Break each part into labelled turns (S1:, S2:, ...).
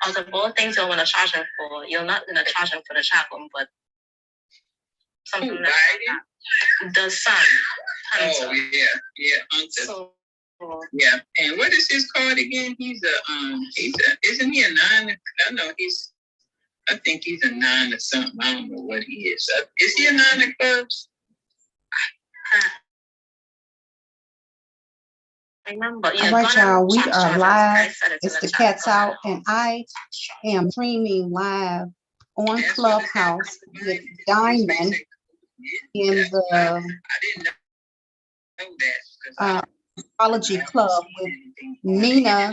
S1: out of all things you're going to charge him for, you're not going to charge him for the chat room, but something like that. The son. Hunter.
S2: Oh, yeah, Hunter. So, yeah, and what is his card again? Isn't he a 9? No, I think he's a 9 or something. I don't know what he is. Is he a 9 of clubs?
S1: Remember,
S3: all right, y'all, we are live. It's the Cats Out, and I am streaming live on Clubhouse with Diamond in the Astrology Club with Nina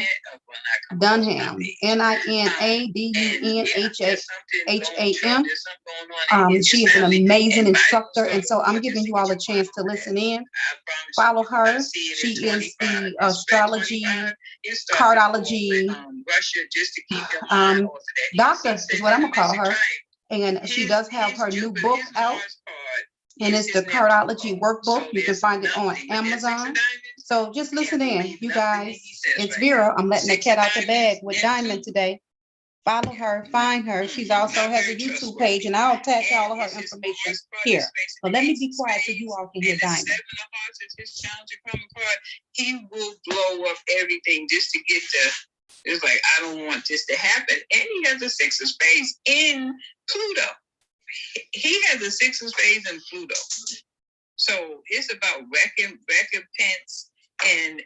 S3: Dunham, NINADUNHAM. She is an amazing instructor, and so I'm giving you all a chance to listen in. Follow her. She is the astrology, cardology doctor is what I'm gonna call her, and she does have her new book out. And it's the Cardology Workbook. You can find it on Amazon. So just listen in, you guys. It's Vera. I'm letting the cat out the bag with Diamond today. Follow her, find her. She's also has a YouTube page, and I'll attach all of her information here. But let me be quiet so you all can hear Diamond.
S2: He will blow up everything just to get the. It's like, I don't want this to happen. And he has a 6 of spades in Pluto. He has a 6 of spades in Pluto. So it's about recompense and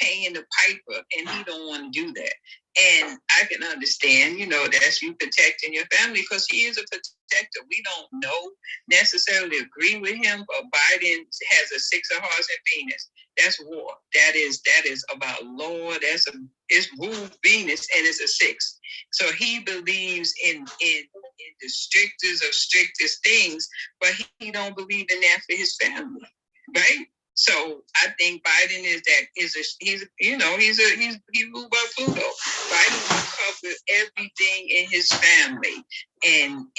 S2: paying the piper, and he don't want to do that. And I can understand, that's you protecting your family, because he is a protector. We don't necessarily agree with him, but Biden has a 6 of hearts and Venus. That's war. That is about law. It's ruled Venus, and it's a 6. So he believes in the strictest things, but he don't believe in that for his family, right? So I think Biden he's ruled by Pluto. Biden will cover everything in his family, and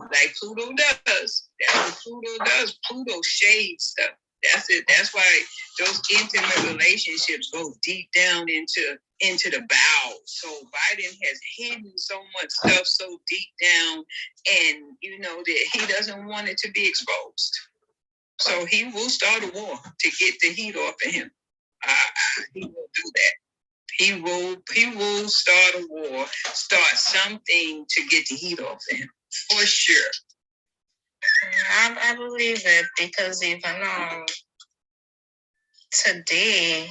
S2: like Pluto does. That's what Pluto does. Pluto shades stuff. That's it. That's why those intimate relationships go deep down into the bowels. So Biden has hidden so much stuff so deep down, and that he doesn't want it to be exposed. So he will start a war to get the heat off of him. He will do that. He will start a war, start something to get the heat off of him, for sure.
S1: I believe it, because even today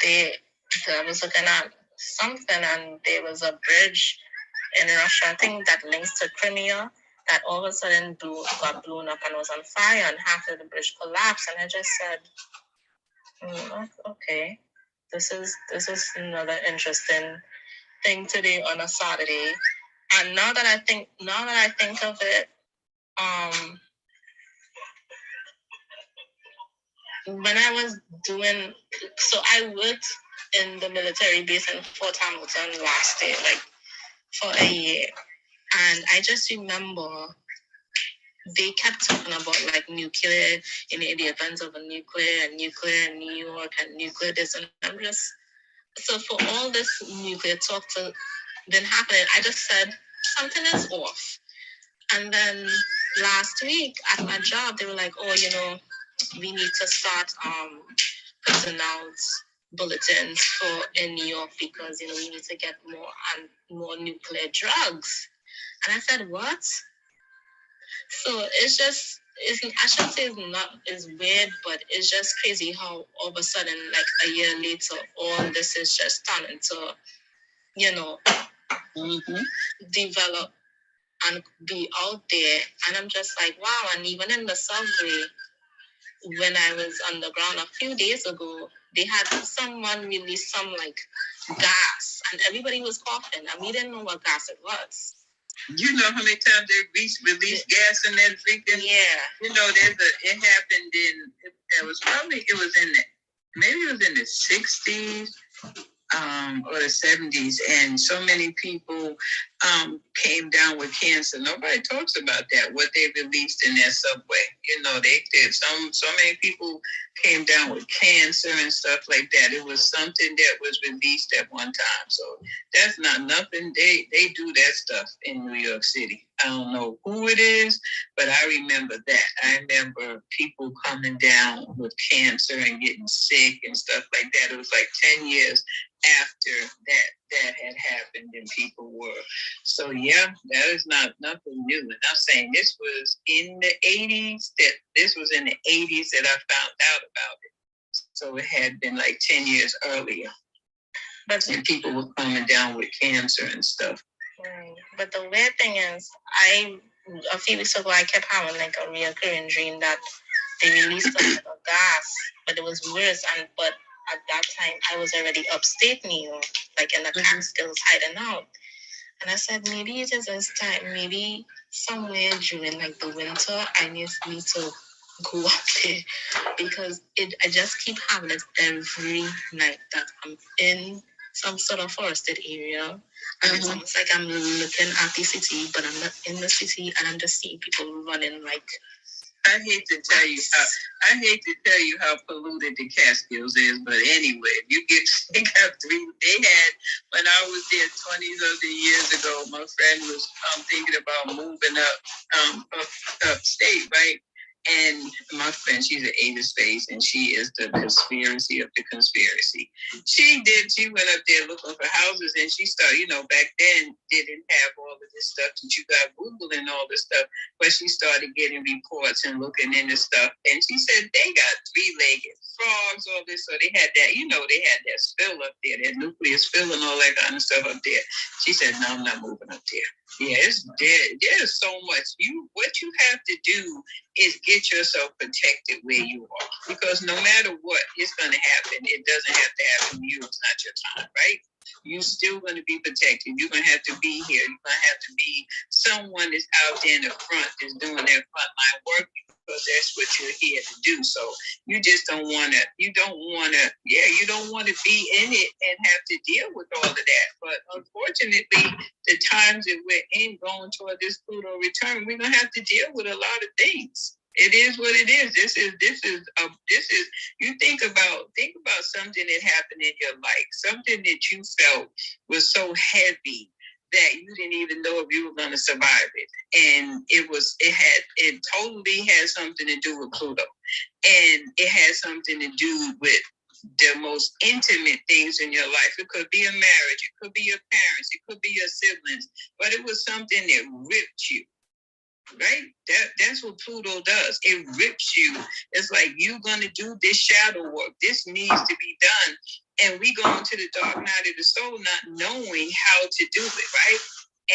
S1: I was looking at something, and there was a bridge in Russia, I think that links to Crimea, that all of a sudden got blown up and was on fire, and half of the bridge collapsed. And I just said, okay, this is another interesting thing today on a Saturday. And now that I think of it, when I was I worked in the military base in Fort Hamilton last year, like for a year. And I just remember they kept talking about like nuclear, in the events of a nuclear in New York, and nuclear this, and I'm just, so for all this nuclear talk to been happening, I just said something is off. And then last week at my job, they were like, we need to start putting out bulletins in New York, because we need to get more nuclear drugs. And I said, what? So it's just, I shouldn't say it's weird, but it's just crazy how all of a sudden, like a year later, all this is just starting to, develop and be out there. And I'm just like, wow. And even in the subway, when I was on the ground a few days ago, they had someone release some like gas, and everybody was coughing, and we didn't know what gas it was.
S2: You know how many times they release gas in that freaking?
S1: Yeah.
S2: It happened maybe it was in the 60s or the 70s, and so many people came down with cancer. Nobody talks about that, what they released in that subway. They did. So many people came down with cancer and stuff like that. It was something that was released at one time. So that's not nothing. They do that stuff in New York City. I don't know who it is, but I remember that. I remember people coming down with cancer and getting sick and stuff like that. It was like 10 years after that had happened and people were. So yeah, that is not nothing new. And I'm saying this was in the 80s, that I found out about it. So it had been like 10 years earlier. And people were coming down with cancer and stuff.
S1: Right. But the weird thing is, a few weeks ago, I kept having like a reoccurring dream that they released a gas, but it was worse. But at that time, I was already upstate New York, like in the Catskills, hiding out. And I said, maybe it is this time. Maybe somewhere during like the winter, I need to go up there because I just keep having it every night that I'm in some sort of forested area. And it's almost like I'm looking at the city, but I'm not in the city, and I'm just seeing people running like.
S2: I hate to tell you how polluted the Catskills is, but anyway, they got three. They had, when I was there 20-something years ago, my friend was thinking about moving upstate, right? And my friend, she's an eight of spades, and she is the conspiracy of the conspiracy. She went up there looking for houses, and she started, back then didn't have all of this stuff that you got Google and all this stuff, but she started getting reports and looking into stuff. And she said they got three-legged frogs, all this. So they had that, they had that spill up there, that nuclear spill and all that kind of stuff up there. She said, no, I'm not moving up there. Yeah, it's dead. There's so much. What you have to do is get yourself protected where you are, because no matter what is going to happen, it doesn't have to happen to you. It's not your time, right? You're still going to be protected. You're going to have to be here. You're going to have to be someone that's out there in the front that's doing their frontline work, because that's what you're here to do. So you just don't want to. You don't want to be in it and have to deal with all of that. But unfortunately, the times that we're in going toward this Pluto return, we're gonna have to deal with a lot of things. It is what it is. This is. You think about something that happened in your life, something that you felt was so heavy that you didn't even know if you were going to survive it, and it totally had something to do with Pluto, and it had something to do with the most intimate things in your life. It could be a marriage, it could be your parents, it could be your siblings, but it was something that ripped you. Right? That's what Pluto does. It rips you. It's like, you're going to do this shadow work. This needs to be done. And we go into the dark night of the soul not knowing how to do it, right?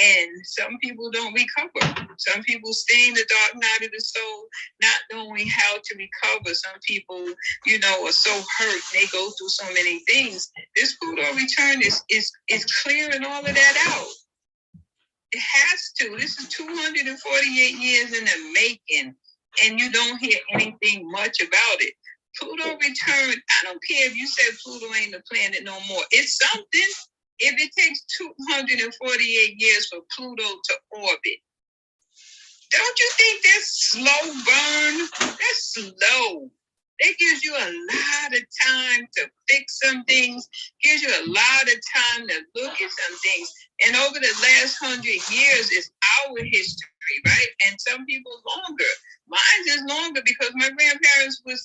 S2: And some people don't recover. Some people stay in the dark night of the soul not knowing how to recover. Some people, are so hurt. They go through so many things. This Pluto return is clearing all of that out. It has to. This is 248 years in the making, and you don't hear anything much about it. Pluto return, I don't care if you said Pluto ain't a planet no more. It's something. If it takes 248 years for Pluto to orbit, don't you think that's slow burn? That's slow. That gives you a lot of time to fix some things, gives you a lot of time to look at some things. And over the last 100 years is our history, right? And some people longer. Mine is longer because my grandparents was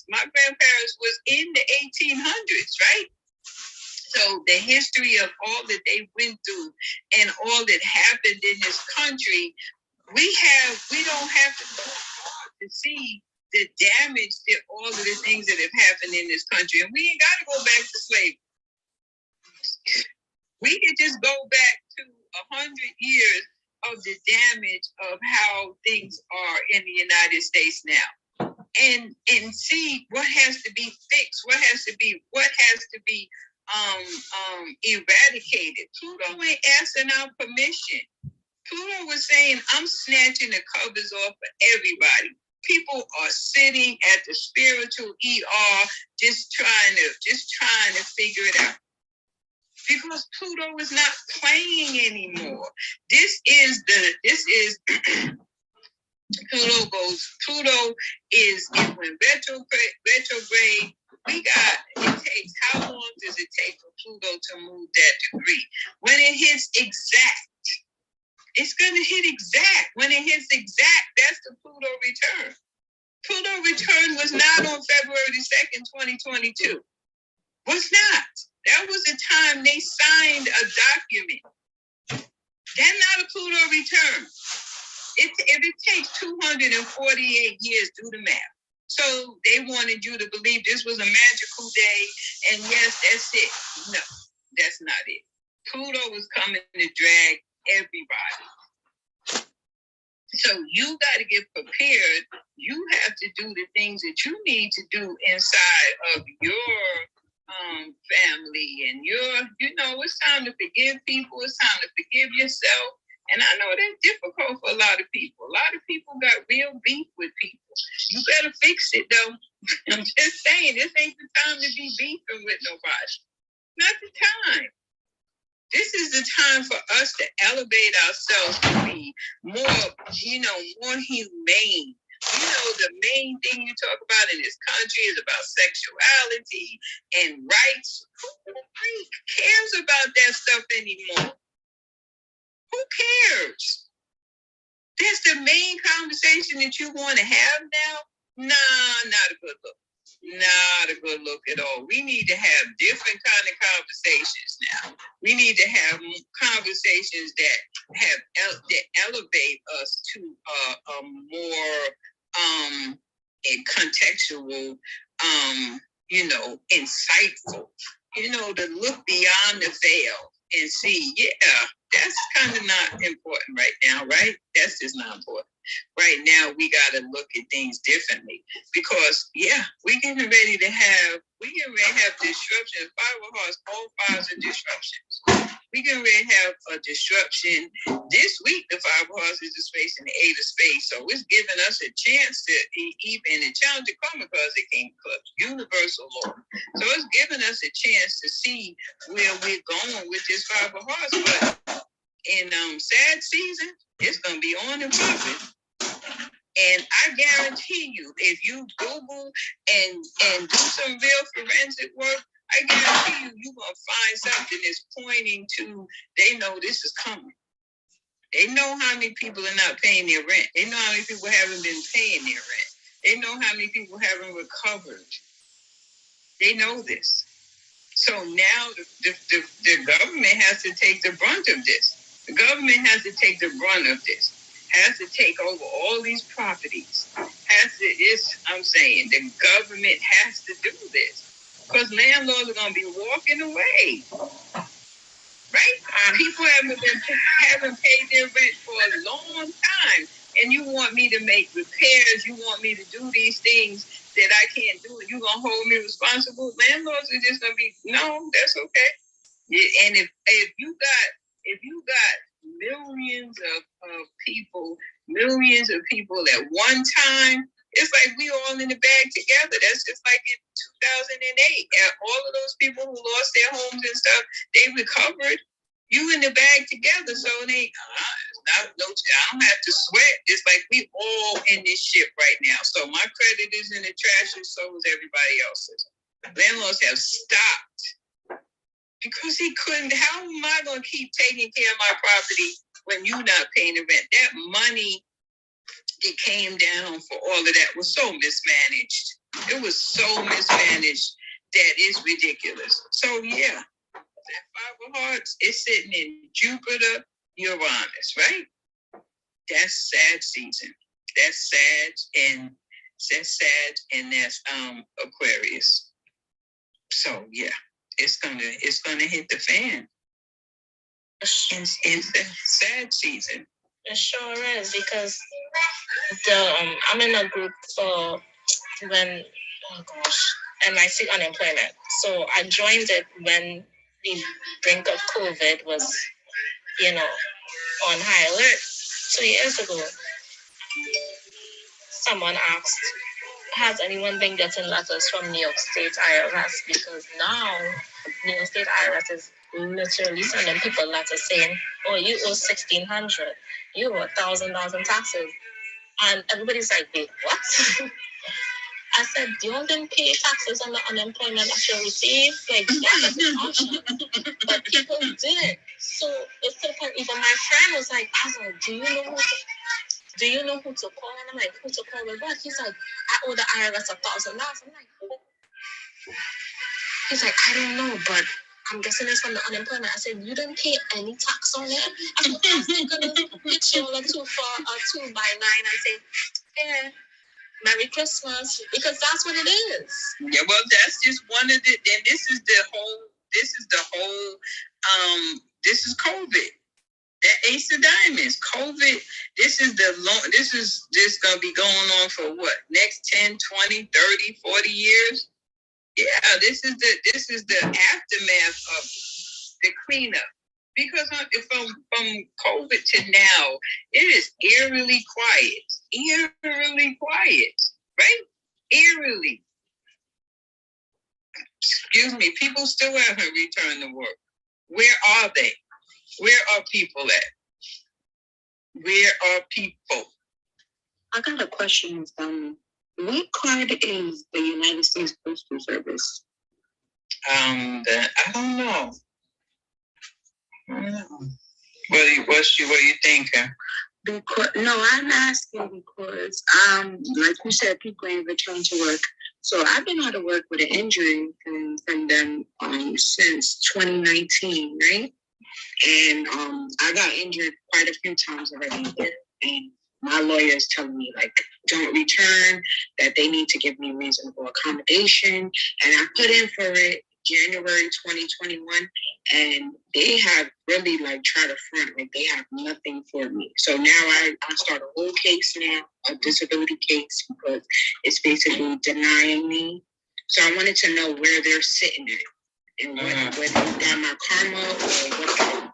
S2: in the 1800s, right? So the history of all that they went through and all that happened in this country, we don't have to go far to see the damage that all of the things that have happened in this country. And we ain't got to go back to slavery. We can just go back to 100 years of the damage of how things are in the United States now, and see what has to be fixed, what has to be eradicated. Pluto ain't asking our permission. Pluto was saying, I'm snatching the covers off for everybody. People are sitting at the spiritual ER just trying to figure it out. Because Pluto is not playing anymore. This is Pluto is when retrograde. It takes, how long does it take for Pluto to move that degree? When it hits exact, it's going to hit exact. When it hits exact, that's the Pluto return. Pluto return was not on February 2nd, 2022. Was not. That was the time they signed a document. That's not a Pluto return. If it takes 248 years, do the math. So they wanted you to believe this was a magical day, and yes, that's it. No, that's not it. Pluto was coming to drag everybody. So you got to get prepared. You have to do the things that you need to do inside of your family and it's time to forgive people. It's time to forgive yourself. And I know that's difficult for a lot of people. A lot of people got real beef with people. You better fix it, though. I'm just saying, this ain't the time to be beefing with nobody. Not the time. This is the time for us to elevate ourselves to be more humane. The main thing you talk about in this country is about sexuality and rights. Who cares about that stuff anymore? Who cares? That's the main conversation that you want to have now? Nah, not a good look. Not a good look at all. We need to have different kind of conversations now. We need to have conversations that elevate us to a more contextual, insightful. To look beyond the veil and see, that's kind of not important right now, right? That's just not important. Right now, we got to look at things differently because, we're getting ready to have disruption. 5 of Hearts, all 5s are disruptions. We're getting ready to have a disruption. This week, the 5 of Hearts is facing the 8 of Spades. So it's giving us a chance to even the challenge to come because it came universal law. So it's giving us a chance to see where we're going with this 5 of Hearts. But in sad season, it's going to be on and popping. And I guarantee you, if you Google and do some real forensic work, I guarantee you're going to find something that's pointing to, they know this is coming. They know how many people are not paying their rent. They know how many people haven't been paying their rent. They know how many people haven't recovered. They know this. So now the government has to take the brunt of this. The government has to take the brunt of this. Has to take over all these properties. I'm saying the government has to do this. Because landlords are going to be walking away. Right? People haven't paid their rent for a long time. And you want me to make repairs. You want me to do these things that I can't do. You're going to hold me responsible. Landlords are just going to be, no, that's okay. Yeah, and if you got millions of people at one time, it's like we all in the bag together. That's just like in 2008. And all of those people who lost their homes and stuff, they recovered. You in the bag together. So I don't have to sweat. It's like we all in this ship right now. So my credit is in the trash and so is everybody else's. Landlords have stopped because he couldn't. How am I going to keep taking care of my property when you're not paying the rent? That money that came down for all of that was so mismanaged. It was so mismanaged that it's ridiculous. So that 5 of Hearts is sitting in Jupiter, Uranus, right? That's sad season. That's sad and that's Aquarius. So it's gonna hit the fan. It's a sad season.
S1: It sure is because I'm in a group for NYC unemployment. So I joined it when the brink of COVID was, on high alert 2 years ago. Someone asked, has anyone been getting letters from New York State IRS? Because now New York State IRS is literally sending people letters saying, oh, you owe $1,600, you owe $1,000 in taxes. And everybody's like, wait, what? I said, y'all didn't pay taxes on the unemployment that you received? Like, that was an option. But people didn't. So it's to the point, even my friend was like, Asa, do you know who to call? And I'm like, who to call with what? He's like, I owe the IRS $1,000. I'm like, who? He's like, I don't know, but I'm guessing it's from the unemployment. I said, you didn't pay any tax on it? I said, I'm gonna hit you all a 2 by 9. I say, yeah. Merry Christmas, because that's what it is.
S2: Yeah, well, that's just one of the. And this is the whole. This is COVID. That Ace of Diamonds, COVID. This is the long. This is just gonna be going on for what? Next 10, 20, 30, 40 years. Yeah, this is the aftermath of the cleanup. Because from COVID to now, it is eerily quiet. Eerily quiet, right? Eerily. Excuse me, people still haven't returned to work. Where are they? Where are people at? Where are people?
S4: I got a question, what card is the United States Postal Service?
S2: I don't know. What are you thinking?
S4: Because no, I'm asking because like you said, people ain't returned to work. So I've been out of work with an injury from them since 2019, right? And I got injured quite a few times already. And my lawyer is telling me, like, don't return, that they need to give me reasonable accommodation. And I put in for it January 2021, and they have really, like, tried to front, like, they have nothing for me. So now I start a whole case now, a disability case, because it's basically denying me. So I wanted to know where they're sitting at, and whether you got my karma or what.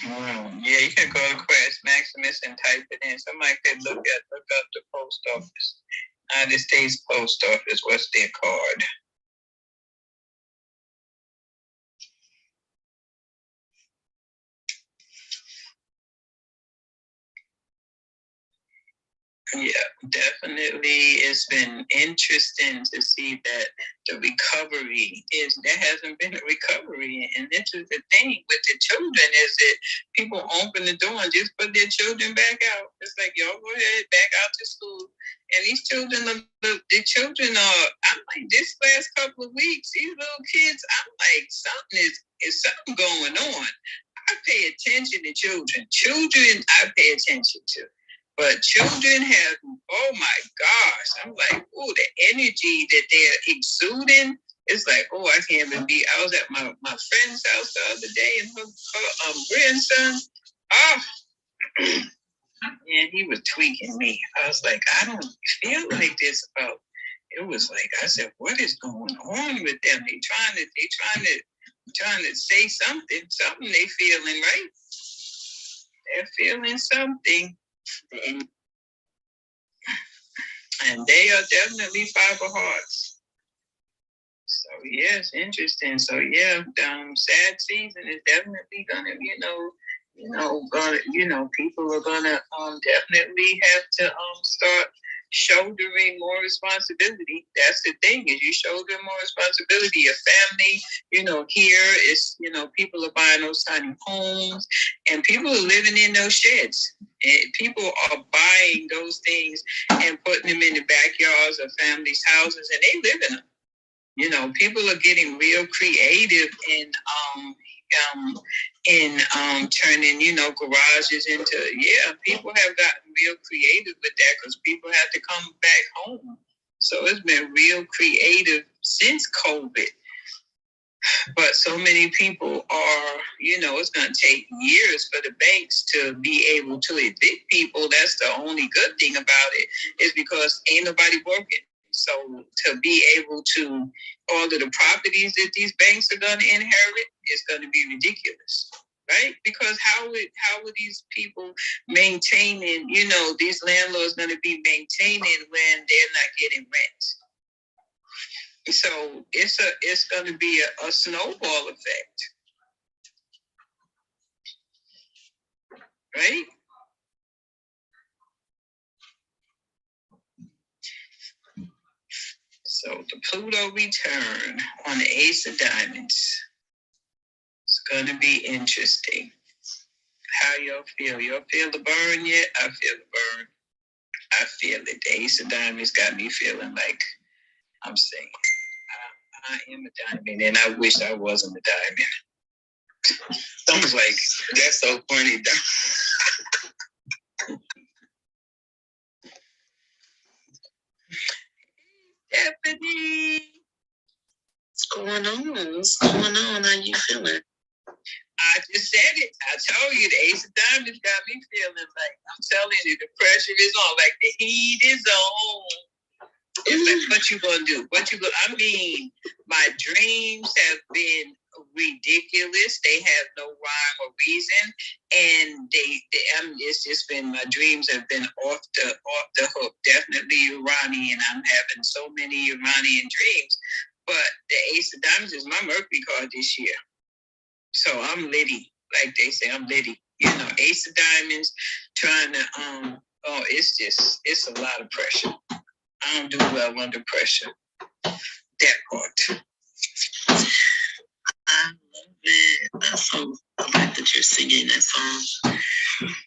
S2: Yeah, you can go to Quest Maximus and type it in. Somebody could look up the post office. United States Post Office. What's their card? Yeah, definitely. It's been interesting to see that the recovery there hasn't been a recovery. And this is the thing with the children is that people open the door and just put their children back out. It's like, y'all go ahead, back out to school. And these children, I'm like, this last couple of weeks, these little kids, I'm like, something is something going on. I pay attention to children. Children, I pay attention to. But children have, oh my gosh, I'm like, oh, the energy that they're exuding, it's like, oh, I can't even be. I was at my friend's house the other day, and her grandson, and he was tweaking me. I was like, I don't feel like this about. It was like, I said, what is going on with them? They trying to say something they feeling, right? They're feeling something. And they are definitely fiber hearts. So yes, interesting. So yeah, sad season is definitely gonna, people are gonna definitely have to start shouldering more responsibility. That's the thing, is you shoulder more responsibility. Your family, here is, people are buying those tiny homes and people are living in those sheds. And people are buying those things and putting them in the backyards of families' houses, and they live in them. People are getting real creative in turning, garages into, people have gotten real creative with that because people have to come back home. So it's been real creative since COVID. But so many people are, it's going to take years for the banks to be able to evict people. That's the only good thing about it, is because ain't nobody working. So to be able to, all of the properties that these banks are going to inherit is going to be ridiculous, right? Because how would these people maintaining, these landlords going to be maintaining when they're not getting rent? So it's going to be a snowball effect, right? Pluto return on the Ace of Diamonds. It's going to be interesting. How y'all feel? Y'all feel the burn yet? I feel the burn. I feel it. The Ace of Diamonds got me feeling like I'm saying, I am a diamond, and I wish I wasn't a diamond. I was like, that's so funny. Stephanie,
S4: What's going on? What's going on? How you feeling?
S2: I just said it. I told you the Ace of Diamonds got me feeling like, I'm telling you, the pressure is on, like the heat is on. It's like, what you gonna do? I mean, my dreams have been ridiculous. They have no rhyme or reason, and it's just been, my dreams have been off the hook. Definitely Iranian. I'm having so many Iranian dreams, but the Ace of Diamonds is my Mercury card this year, so I'm litty, like they say. I'm litty. You know, Ace of Diamonds, trying to it's a lot of pressure. I don't do well under pressure. That part.
S4: I love it. That's so glad that you're singing that song.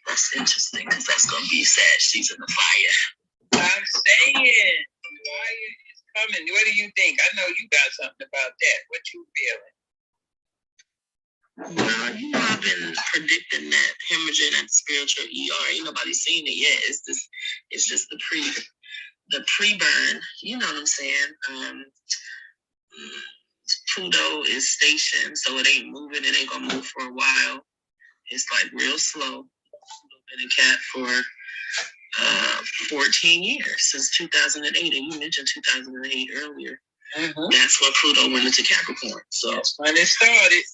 S4: That's interesting because that's going to be sad. She's in the fire.
S2: I'm saying, fire is coming. What do you think? I know you got something about that. What you feeling?
S4: Well, you know, I've been predicting that hemorrhaging at the spiritual ER. Ain't nobody seen it yet. It's just the pre-burn. You know what I'm saying? Pluto is stationed, so it ain't moving. It ain't gonna move for a while. It's like real slow. Pluto been in Cat for 14 years, since 2008, and you mentioned 2008 earlier. Mm-hmm. That's when Pluto went into Capricorn. So that's
S2: when it started.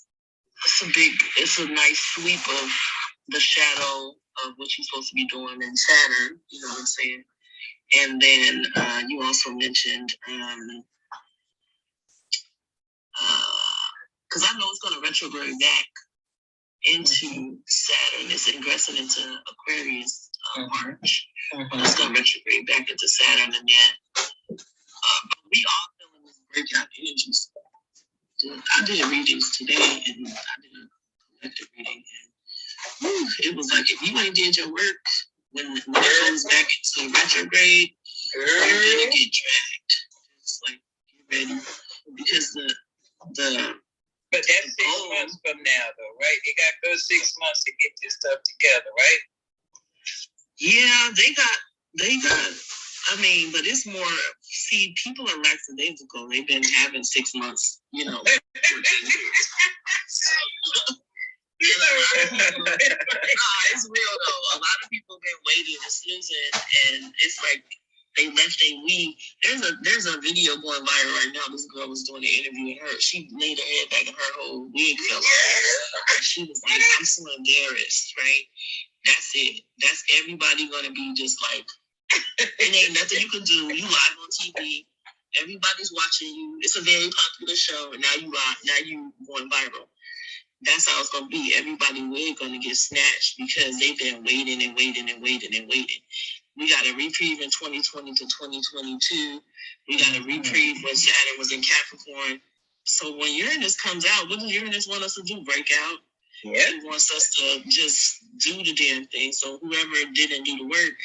S4: It's a nice sweep of the shadow of what you're supposed to be doing in Saturn. You know what I'm saying? And then you also mentioned, because I know it's going to retrograde back into Saturn. It's ingressing into Aquarius March. Mm-hmm. It's going to retrograde back into Saturn, and then but we all feeling this breakout energies. I did readings today, and I did a collective reading, and it was like, if you ain't did your work, when it goes back into retrograde, you're gonna get dragged. It's like, get ready, because
S2: but that's 6 months from now, though, right? They got those 6 months to get this stuff together, right?
S4: Yeah, they got. I mean, but it's more. See, people are lackadaisical. They've been having 6 months, you know. 14 years. It's real though. A lot of people been waiting and snoozing, and it's like they left a wig. There's a video going viral right now. This girl was doing an interview, and she laid her head back and her whole wig fell off. She was like, "I'm so embarrassed," right? That's it. That's everybody gonna be just like, it ain't nothing you can do. You live on TV. Everybody's watching you. It's a very popular show, and now you going viral. That's how it's gonna be. Everybody wig gonna get snatched because they've been waiting and waiting and waiting and waiting. We got a reprieve in 2020 to 2022. We got a reprieve when Saturn was in Capricorn. So when Uranus comes out, what does Uranus want us to do? Break out? Yeah. He wants us to just do the damn thing. So whoever didn't do the work,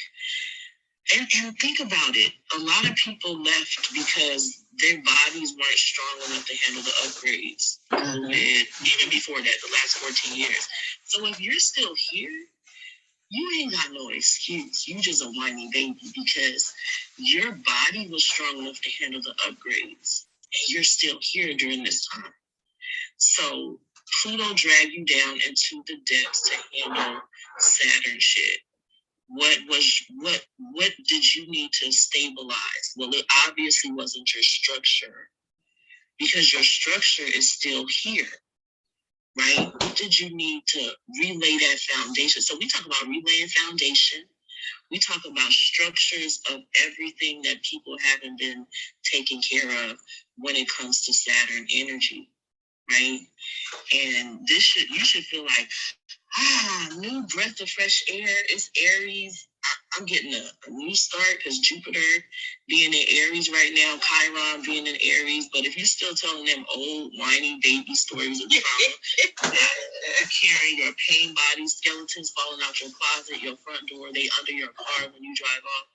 S4: and think about it, a lot of people left because their bodies weren't strong enough to handle the upgrades. Mm-hmm. And even before that, the last 14 years. So if you're still here, you ain't got no excuse. You just a whiny baby because your body was strong enough to handle the upgrades. And you're still here during this time. So Pluto dragged you down into the depths to handle Saturn shit. What did you need to stabilize? Well, it obviously wasn't your structure, because your structure is still here, right? What did you need to relay that foundation? So we talk about relaying foundation. We talk about structures of everything that people haven't been taking care of when it comes to Saturn energy, right? And you should feel like, new breath of fresh air. It's Aries.
S1: I'm getting a new start because Jupiter being in Aries right now, Chiron being in Aries. But if you're still telling them old, whiny baby stories of trauma, carrying your pain body, skeletons falling out your closet, your front door, they under your car when you drive off,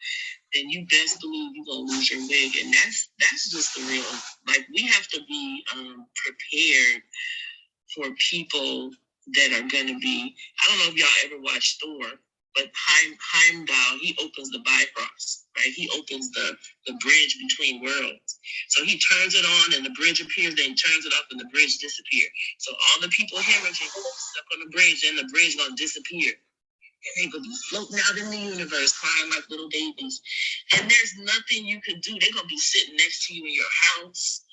S1: then you best believe you're gonna lose your wig. And that's just the real. Like, we have to be prepared for people that are gonna be. I don't know if y'all ever watched Thor, but Heimdall, he opens the Bifrost, right? He opens the bridge between worlds. So he turns it on and the bridge appears, then he turns it off and the bridge disappears. So all the people hemorrhaging stuck on the bridge, and the bridge gonna disappear. And they gonna be floating out in the universe, crying like little babies. And there's nothing you can do. They're gonna be sitting next to you in your house.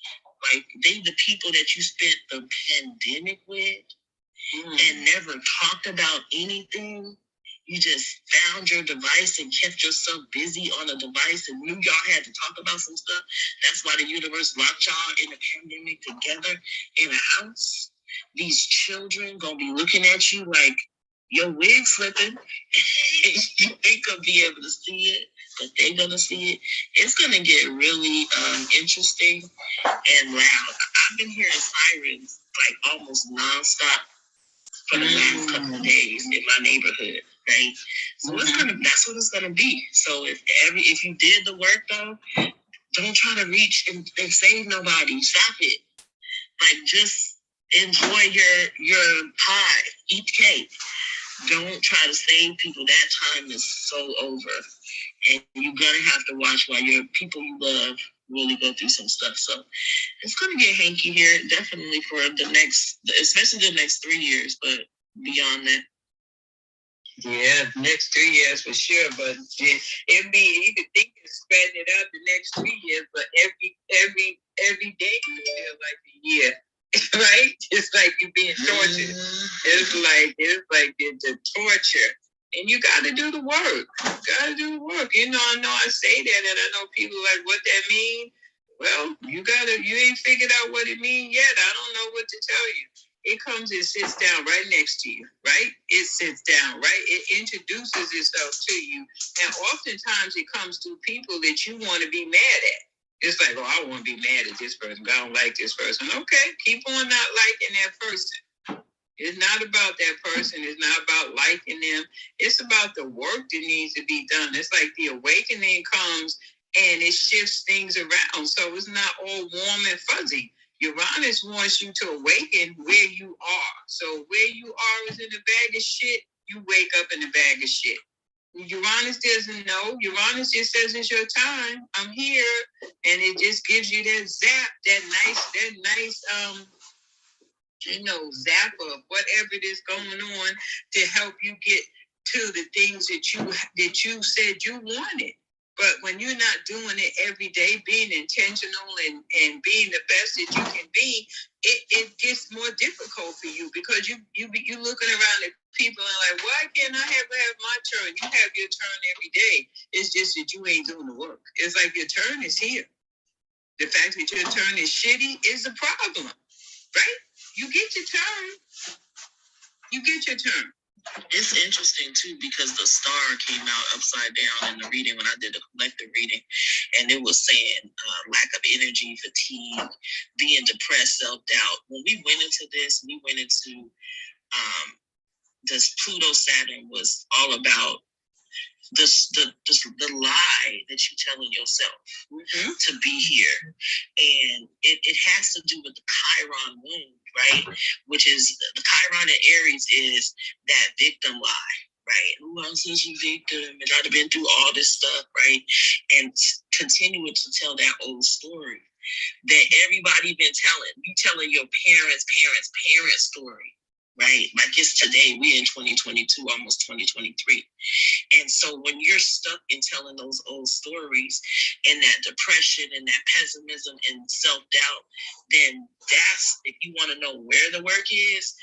S1: Like, they the people that you spent the pandemic with and never talked about anything. You just found your device and kept yourself busy on a device and knew y'all had to talk about some stuff. That's why the universe locked y'all in the pandemic together in a house. These children gonna be looking at you like your wig slipping. You ain't gonna be able to see it, but they're gonna see it. It's gonna get really interesting and loud. I've been hearing sirens like almost nonstop for the last couple of days in my neighborhood, right? So that's what it's gonna be. So if you did the work though, don't try to reach and save nobody. Stop it. Like, just enjoy your pie, eat cake. Don't try to save people. That time is so over. And you're gonna have to watch while your people you love really go through some stuff. So it's gonna get hanky here, definitely for especially the next 3 years, but beyond that.
S2: Yeah, next 3 years for sure. But it'd be, you could think of spreading it out the next 3 years, but every day you feel like a year. Right? It's like you're being tortured. It's like the torture. And you gotta do the work. I know I say that, and I know people like, what that mean? Well, you ain't figured out what it means yet. I don't know what to tell you. It comes and sits down right next to you, right? It sits down, right? It introduces itself to you. And oftentimes it comes to people that you want to be mad at. It's like, oh, I want to be mad at this person. I don't like this person. Okay, keep on not liking that person. It's not about that person. It's not about liking them. It's about the work that needs to be done. It's like the awakening comes and it shifts things around. So it's not all warm and fuzzy. Uranus wants you to awaken where you are. So where you are is in a bag of shit. You wake up in a bag of shit. Uranus doesn't know. Uranus just says it's your time. I'm here, and it just gives you that zap, that nice zap of whatever it is going on to help you get to the things that you said you wanted. But when you're not doing it every day, being intentional and being the best that you can be, it gets more difficult for you because you looking around at people and like, why can't I have my turn? You have your turn every day. It's just that you ain't doing the work. It's like your turn is here. The fact that your turn is shitty is a problem, right? You get your turn. You get your turn. It's interesting too because the star came out upside down in the reading when I did the collective reading, and it was saying lack of energy, fatigue, being depressed, self-doubt. When we went into this, this Pluto Saturn was all about the lie that you're telling yourself to be here, and it has to do with the Chiron wound, right? Which is the Chiron in Aries is that victim lie, right? Who else is you victim? And I've been through all this stuff, right? And continuing to tell that old story that everybody been telling. You telling your parents' story, right? Like it's today, we in 2022, almost 2023. And so when you're stuck in telling those old stories and that depression and that pessimism and self-doubt, then that's, if you want to know where the work is,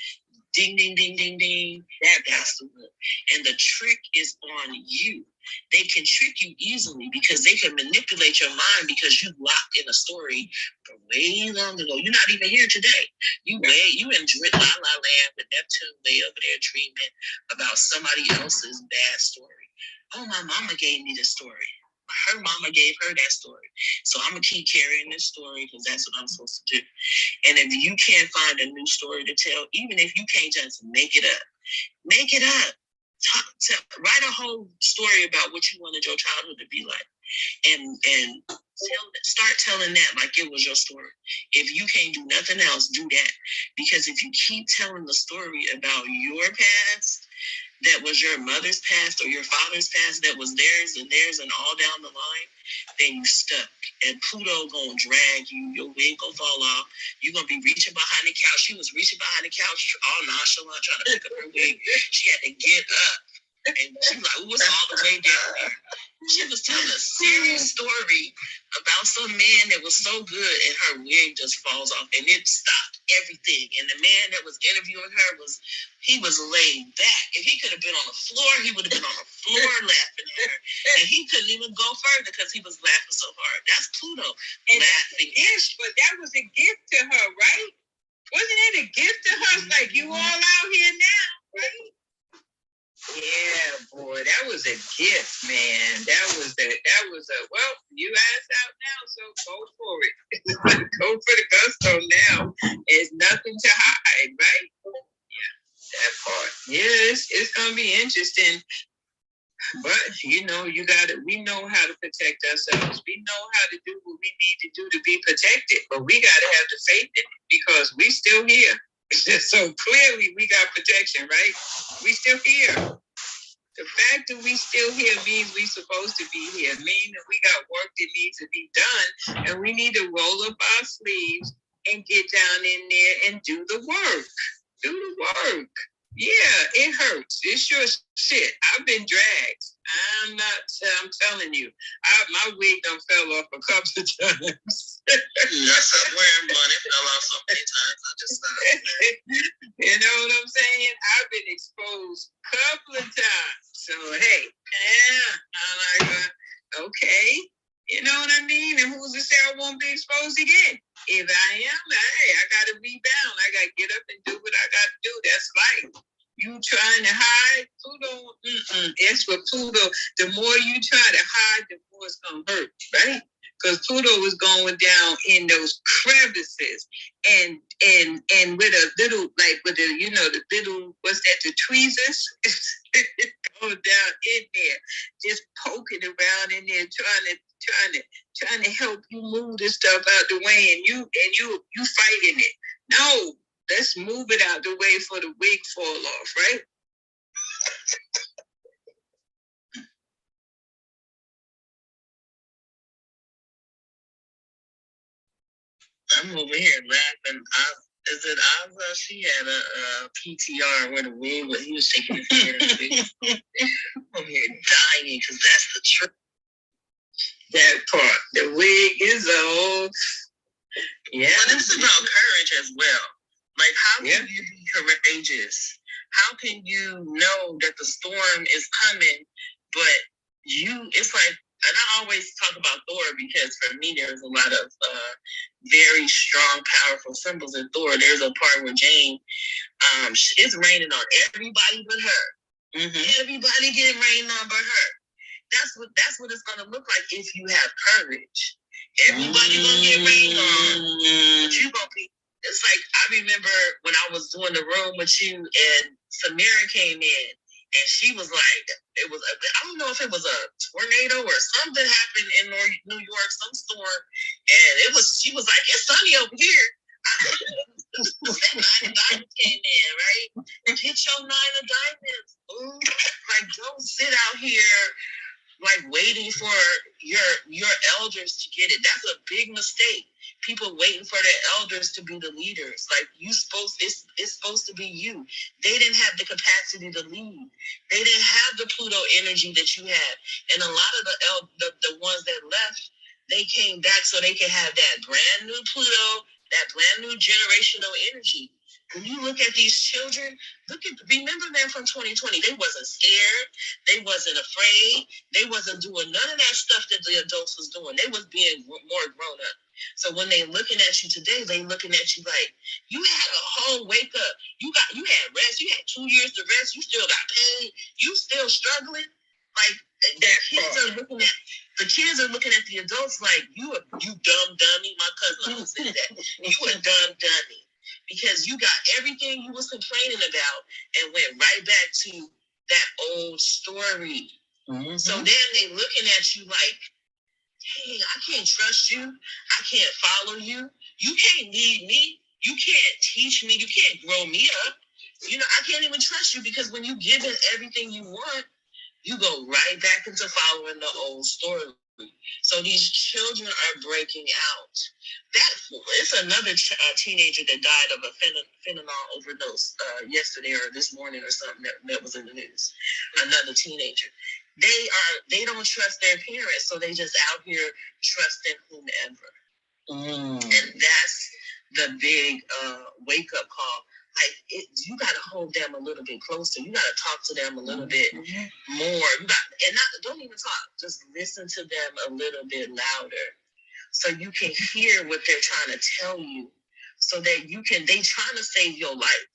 S2: ding, ding, ding, ding, ding, that's the work. And the trick is on you. They can trick you easily because they can manipulate your mind because you locked in a story for way long ago. You're not even here today. You in La La Land with Neptune way over there dreaming about somebody else's bad story.
S1: Oh, my mama gave me this story. Her mama gave her that story. So I'm going to keep carrying this story because that's what I'm supposed to do. And if you can't find a new story to tell, even if you can't just make it up, make it up. Write a whole story about what you wanted your childhood to be like. And start telling that like it was your story. If you can't do nothing else, do that. Because if you keep telling the story about your past, that was your mother's past or your father's past, that was theirs and all down the line, then you stuck. And Pluto gonna drag you, your wig gonna fall off, you're gonna be reaching behind the couch. She was reaching behind the couch all nonchalant trying to pick up her wig. She had to get up. And she was like, what's all the way down there? She was telling a serious story about some man that was so good and her wig just falls off and it stopped everything. And the man that was interviewing her he was laid back. If he could have been on the floor, he would have been on the floor laughing at her. And he couldn't even go further because he was laughing so hard. That's Pluto and laughing.
S2: Yes, but that was a gift to her, right? Wasn't it a gift to her? Like, you all out here now, right? Yeah, boy, that was a gift, man. That was a well, you ass out now, so go for it. Go for the gusto now. There's nothing to hide, right? Yeah, that part. Yeah, it's gonna be interesting. But we know how to protect ourselves. We know how to do what we need to do to be protected. But we gotta have the faith in it because we still here. So clearly we got protection, right? We still here. The fact that we still here means we supposed to be here. Means that we got work that needs to be done, and we need to roll up our sleeves and get down in there and do the work. Do the work. Yeah, it hurts. It's sure shit. I've been dragged. I'm telling you. My wig done fell off a couple of times.
S1: That's up wearing money. Fell off so many times. I just
S2: You know what I'm saying? I've been exposed a couple of times. So hey, I'm like, okay. You know what I mean? And who's to say I won't be exposed again? If I am, hey, I gotta rebound. I gotta get up and do what I gotta do. That's life. You trying to hide, Pluto? It's for Pluto. The more you try to hide, the more it's gonna hurt, right? Because Pluto was going down in those crevices and with a little, like with the little, what's that, the tweezers? Going down in there, just poking around in there, trying to help you move this stuff out the way, and you fighting it. No, let's move it out the way for the wig fall off, right?
S1: I'm over here laughing. Is it Ozza? She had a PTR where the wig was. He was shaking his head. I'm over here dying because that's the truth.
S2: That part. The wig is old. Yeah.
S1: But it's about courage as well. Like, how can you be courageous? How can you know that the storm is coming, but it's like, and I always talk about Thor because for me, there's a lot of very strong, powerful symbols in Thor. There's a part where Jane, it's raining on everybody but her. Mm-hmm. Everybody getting rained on but her. That's what it's gonna look like if you have courage. Everybody gonna get rained on, but you gonna be. It's like I remember when I was doing the room with you and Samira came in and she was like, I don't know if it was a tornado or something happened in New York, some storm, and she was like, it's sunny over here. That 9 of diamonds came in, right? Hit your 9 of diamonds. Ooh, like don't sit out here like waiting for your elders to get it. That's a big mistake. People waiting for their elders to be the leaders. Like it's supposed to be you. They didn't have the capacity to lead. They didn't have the Pluto energy that you had. And a lot of the ones that left, they came back so they could have that brand new Pluto, that brand new generational energy. When you look at these children, remember them from 2020. They wasn't scared. They wasn't afraid. They wasn't doing none of that stuff that the adults was doing. They was being more grown up. So when they looking at you today, they looking at you like, you had a whole wake up. You had rest. You had 2 years to rest. You still got pain. You still struggling. Like the kids are looking at the adults like you dumb dummy. My cousin always said that. You a dumb dummy because you got everything you was complaining about and went right back to that old story. Mm-hmm. So then they looking at you like, hey, I can't trust you. I can't follow you. You can't lead me. You can't teach me. You can't grow me up. I can't even trust you because when you give it everything you want, you go right back into following the old story. So these children are breaking out. It's another teenager that died of a fentanyl overdose yesterday or this morning or something that was in the news. Another teenager. They don't trust their parents, so they just out here trusting whomever. And that's the big wake up call. Like you got to hold them a little bit closer. You got to talk to them a little bit more. Don't even talk. Just listen to them a little bit louder, so you can hear what they're trying to tell you. So that they trying to save your life.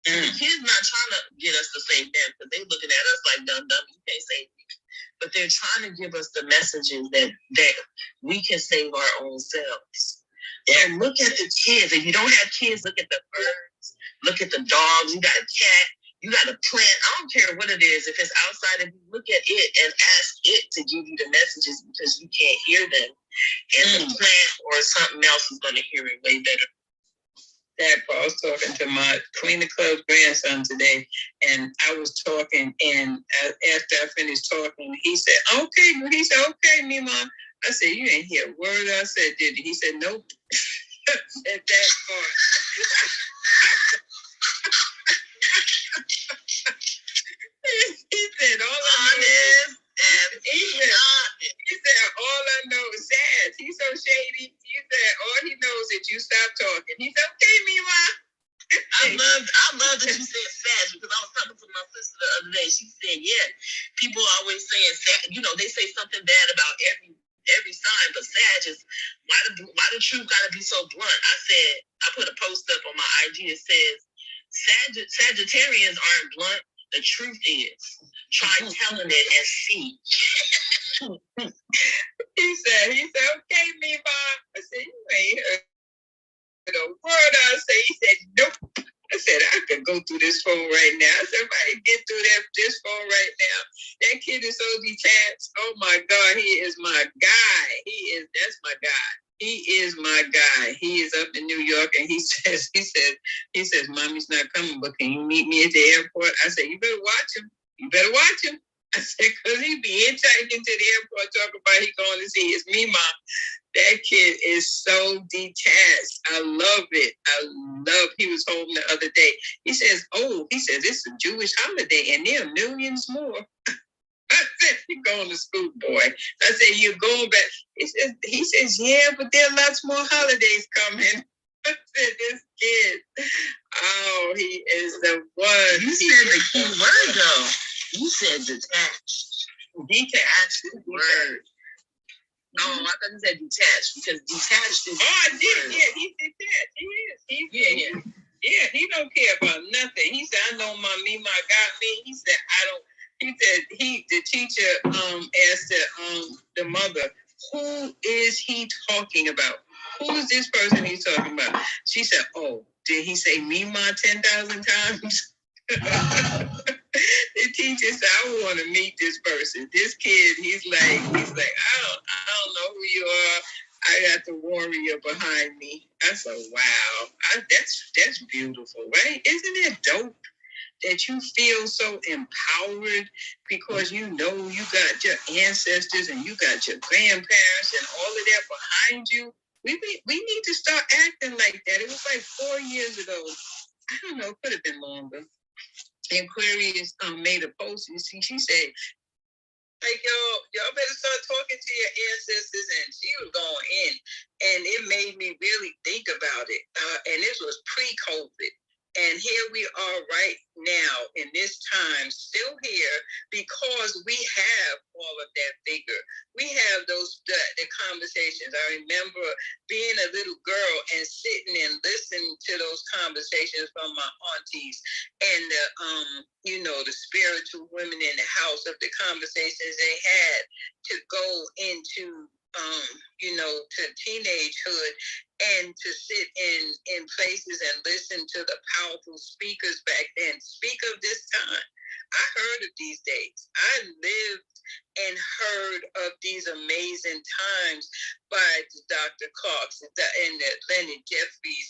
S1: And the kids not trying to get us to save them because they looking at us like dumb. You can't save me. But they're trying to give us the messages that we can save our own selves. So look at the kids. If you don't have kids, look at the birds. Look at the dogs. You got a cat. You got a plant. I don't care what it is. If it's outside, if you look at it and ask it to give you the messages because you can't hear them, and the plant or something else is going to hear it way better.
S2: I was talking to my Queen of Clubs grandson today, and I was talking, and after I finished talking, he said, okay, me, Mom. I said, you didn't hear a word I said, did you? He said, nope. At that part. He said, all I know he said, all I know is sad. He's so shady. He said, all he knows is you stop talking. He said, okay, Mima.
S1: I love that you said sad because I was talking to my sister the other day. She said, yeah, people always saying sad. They say something bad about every sign, but sad is why the truth gotta be so blunt. I put a post up on my IG that says Sagittarians aren't blunt. The truth is, try telling it and see.
S2: He said, okay, Mima. I said, you ain't heard the word I say. He said, nope. I said, I could go through this phone right now. I said, if I could get through this phone right now. That kid is so detached. Oh my God, he is my guy. That's my guy. He is my guy. He is up in New York, and he says, Mommy's not coming, but can you meet me at the airport? I said, you better watch him. I said, because he be hitchhiking to the airport talking about he going to see his Mima. That kid is so detached. I love it. He was home the other day. He says, it's a Jewish holiday, and there are millions more. I said, you're going to school, boy. I said, you're going back. He says, yeah, but there are lots more holidays coming. I said, this kid, he is the one.
S1: You said the key word, though. You said detached. Detached is the word. No, I thought you said detached because detached is.
S2: Oh, I did. Yeah, he's detached. He is. Yeah, he don't care about nothing. He said, I know my Mima got me. He said, I don't. He said, the teacher asked the mother, who is he talking about? Who is this person he's talking about? She said, oh, did he say Mima 10,000 times? The teacher said, I want to meet this person. This kid, he's like, I don't know who you are. I got the warrior behind me. I said, wow, that's beautiful, right? Isn't it dope that you feel so empowered because you know you got your ancestors and you got your grandparents and all of that behind you? We need to start acting like that. It was like 4 years ago. I don't know, it could have been longer. Aquarius made a post. You see, she said, like, y'all better start talking to your ancestors. And she was going in. And it made me really think about it. And this was pre-COVID. And here we are right now in this time, still here, because we have all of that vigor. We have the conversations. I remember being a little girl and sitting and listening to those conversations from my aunties and the spiritual two women in the house, of the conversations they had to go into, to teenagehood, and to sit in places and listen to the powerful speakers back then. Speak of this time. I heard of these days. I lived and heard of these amazing times by Dr. Cox and Leonard Jeffries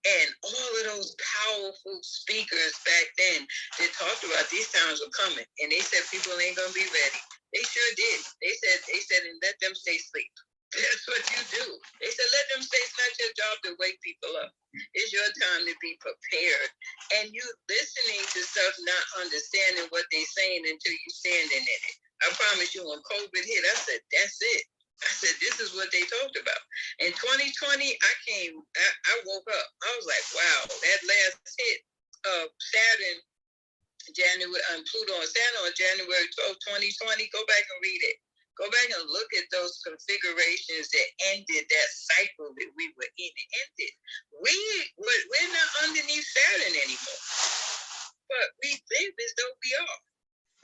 S2: and all of those powerful speakers back then that talked about these times were coming. And they said people ain't gonna be ready. They sure did. They said, and let them stay asleep. That's what you do. They said, let them stay. It's not your job to wake people up. It's your time to be prepared. And you listening to stuff, not understanding what they're saying until you standing in it. I promise you, when COVID hit, I said, that's it. I said, this is what they talked about. In 2020, I woke up. I was like, wow, that last hit of Saturn, Pluto and Saturn on January 12, 2020, go back and read it. Go back and look at those configurations that ended that cycle that we were in. It ended. We're not underneath Saturn anymore. But we live as though we are,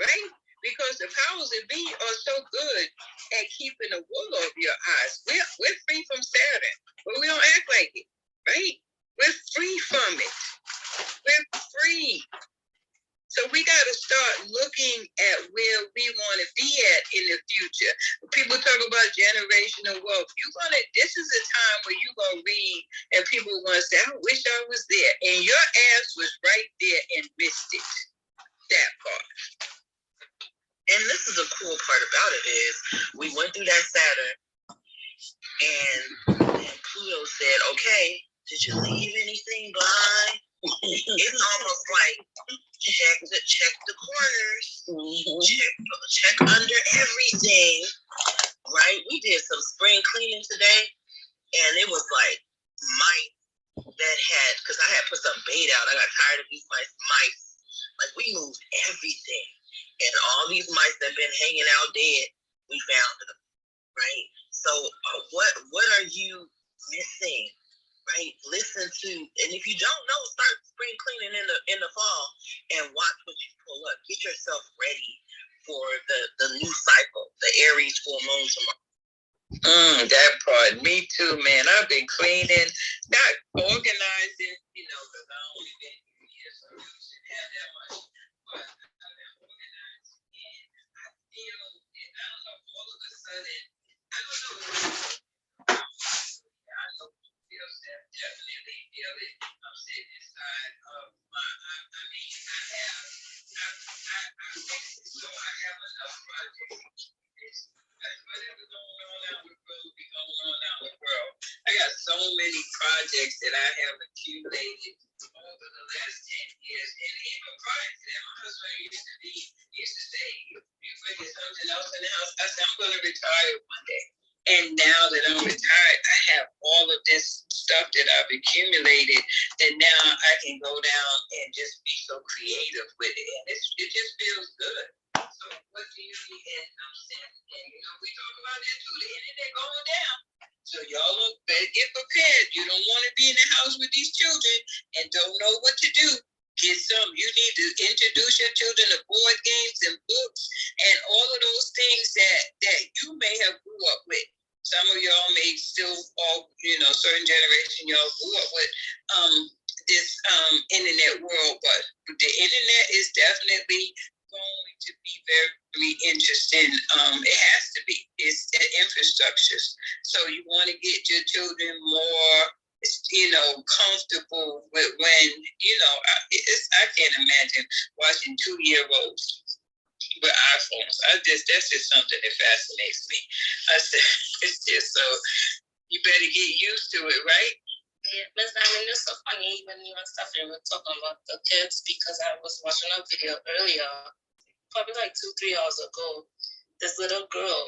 S2: right? Because the powers that be are so good at keeping the wool over your eyes. We're free from Saturn, but we don't act like it, right? We're free from it. We're free. So we got to start looking at where we want to be at in the future. People talk about generational wealth. This is a time where you're going to read and people are going to say, I wish I was there. And your ass was right there and missed it. That part.
S5: And this is the cool part about it is we went through that Saturn and Pluto said, okay, did you leave anything behind? It's almost like check the corners, check under everything, right? We did some spring cleaning today, and it was like mice that had, because I had put some bait out. I got tired of these mice. Like, we moved everything, and all these mice that have been hanging out dead, we found them, right? So what are you missing? Right, listen to, and if you don't know, start spring cleaning in the fall, and watch what you pull up. Get yourself ready for the new cycle, the Aries full moon tomorrow.
S2: That part, me too, man. I've been cleaning, not organizing, because I only been here, so I shouldn't have that much. But I've been organizing, and I feel, and I don't know, all of a sudden, I don't know. Definitely feel it. I'm sitting inside of my, I fixed it so I have enough projects. Whatever's going on out in the world will be going on out in the world. I got so many projects that I have accumulated over the last 10 years. And even prior to that, my husband used to say, you bring something else in the house. I said, I'm going to retire one day. And now that I'm retired, I have all of this stuff that I've accumulated that now I can go down and just be so creative with it. And it just feels good. So what do you need? And I'm sitting, and we talk about that too, the internet going down. So y'all better get prepared. You don't want to be in the house with these children and don't know what to do. Get some. You need to introduce your children to board games and books and all of those things that you may have grew up with. Some of y'all may still certain generation y'all grew up with this internet world, but the internet is definitely going to be very interesting. It has to be. It's the infrastructures. So you want to get your children more comfortable with when, I can't imagine watching 2-year-olds with iPhones. That's just something that fascinates me. I said, it's just so, you better get used to it, right?
S1: Yeah, but I mean, it's so funny when you and Stephanie were talking about the kids, because I was watching a video earlier, probably like 2-3 hours ago. This little girl,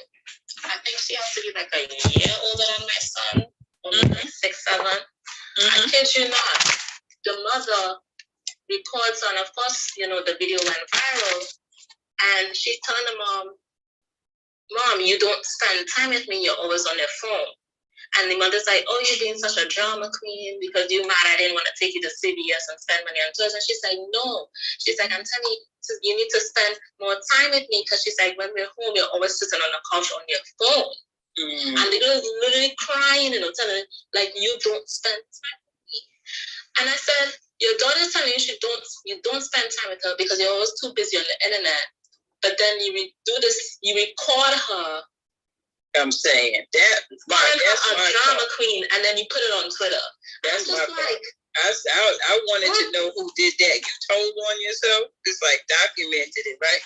S1: I think she has to be like a year older than my son, only like 6, 7. I kid you not. The mother records on, of course, the video went viral, and she's telling the Mom, you don't spend time with me, you're always on your phone. And the mother's like, oh, you're being such a drama queen because you're mad I didn't want to take you to CVS and spend money on toys. And she's like, no. She's like, I'm telling you, you need to spend more time with me, because she's like, when we're home, you're always sitting on the couch on your phone. And the girl is literally crying, telling her, like, you don't spend time with me. And I said, your daughter's telling you you don't spend time with her because you're always too busy on the internet. But then you record her.
S2: I'm saying that.
S1: Calling her a drama queen, and then you put it on Twitter.
S2: That's just like. I wanted to know who did that. You told on yourself? It's like documented it, right?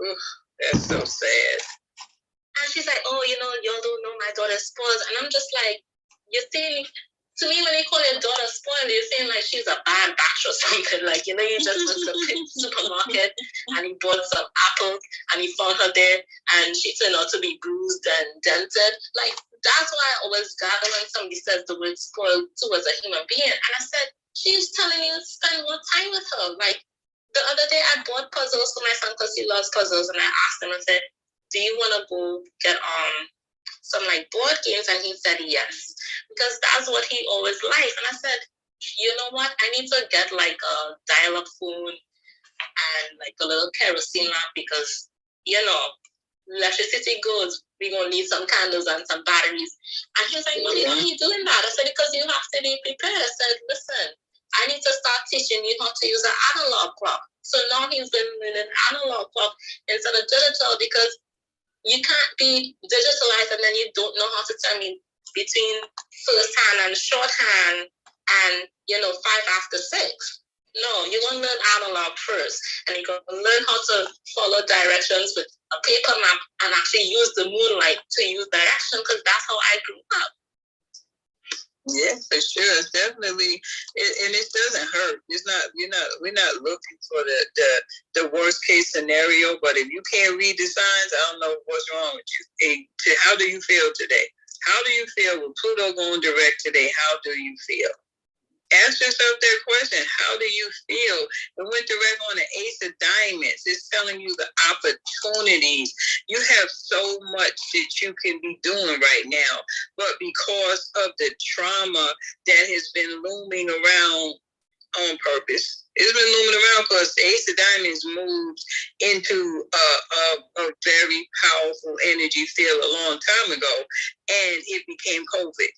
S2: Oof, that's so sad.
S1: And she's like, oh, y'all don't know my daughter's spoiled. And I'm just like, you're saying, to me, when they call your daughter spoiled, you're saying like she's a bad batch or something. Like, you just went to the supermarket and he bought some apples and he found her there and she turned out to be bruised and dented. Like, that's why I always gather when somebody says the word spoiled towards a human being. And I said, she's telling you to spend more time with her. Like, the other day I bought puzzles for my son because he loves puzzles, and I asked him, I said, do you want to go get some like board games? And he said yes, because that's what he always likes. And I said, you know what? I need to get like a dial-up phone and like a little kerosene lamp, because electricity goes, we're gonna need some candles and some batteries. And he was like, Mommy, why are you doing that? I said, because you have to be prepared. I said, listen, I need to start teaching you how to use an analog clock. So now he's been in an analog clock instead of digital, because you can't be digitalized and then you don't know how to tell me between first hand and shorthand and 5 after 6. No, you're gonna learn analog first, and you're gonna learn how to follow directions with a paper map and actually use the moonlight to use direction, because that's how I grew up.
S2: Yeah, for sure. It's definitely, and it doesn't hurt. It's not. We're not looking for the worst case scenario. But if you can't read the signs, I don't know what's wrong with you. How do you feel today? How do you feel with Pluto going direct today? How do you feel? Ask yourself that question. How do you feel? It went direct on the Ace of Diamonds. It's telling you the opportunities. You have so much that you can be doing right now. But because of the trauma that has been looming around on purpose, it's been looming around because the Ace of Diamonds moved into a very powerful energy field a long time ago, and it became COVID.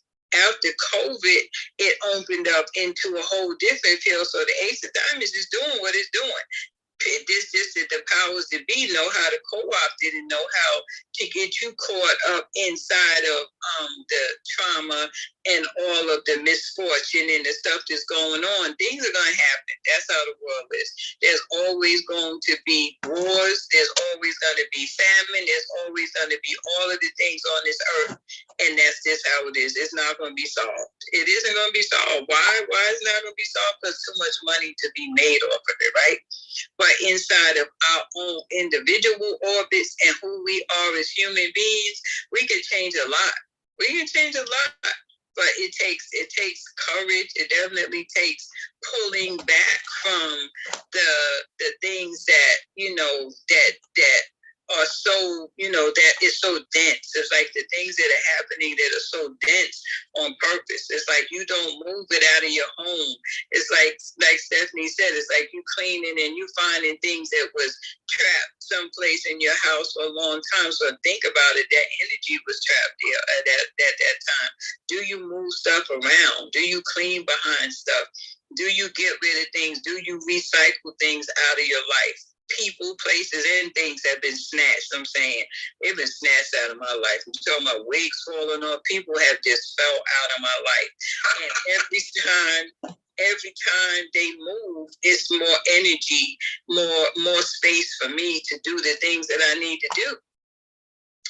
S2: After COVID, it opened up into a whole different field. So the Ace of Diamonds is doing what it's doing. This that the powers that be know how to co-opt it and know how to get you caught up inside of the trauma and all of the misfortune and the stuff that's going on. Things are going to happen. That's how the world is. There's always going to be wars. There's always going to be famine. There's always going to be all of the things on this earth. And that's just how it is. It's not going to be solved. It isn't going to be solved. Why? Why is it not going to be solved? Because too much money to be made off of it, right? But inside of our own individual orbits and who we are as human beings, we can change a lot. We can change a lot. But it takes courage. It definitely takes pulling back from the things that that are so that is so dense. It's like the things that are happening that are so dense on purpose. It's like you don't move it out of your home. It's like Stephanie said, it's like you cleaning and you finding things that was trapped someplace in your house for a long time. So think about it, that energy was trapped there at that time. Do you move stuff around? Do you clean behind stuff? Do you get rid of things? Do you recycle things out of your life? People, places, and things have been snatched. I'm saying they've been snatched out of my life. I'm talking about wigs falling off. People have just fell out of my life. And every time they move, it's more energy, more space for me to do the things that I need to do.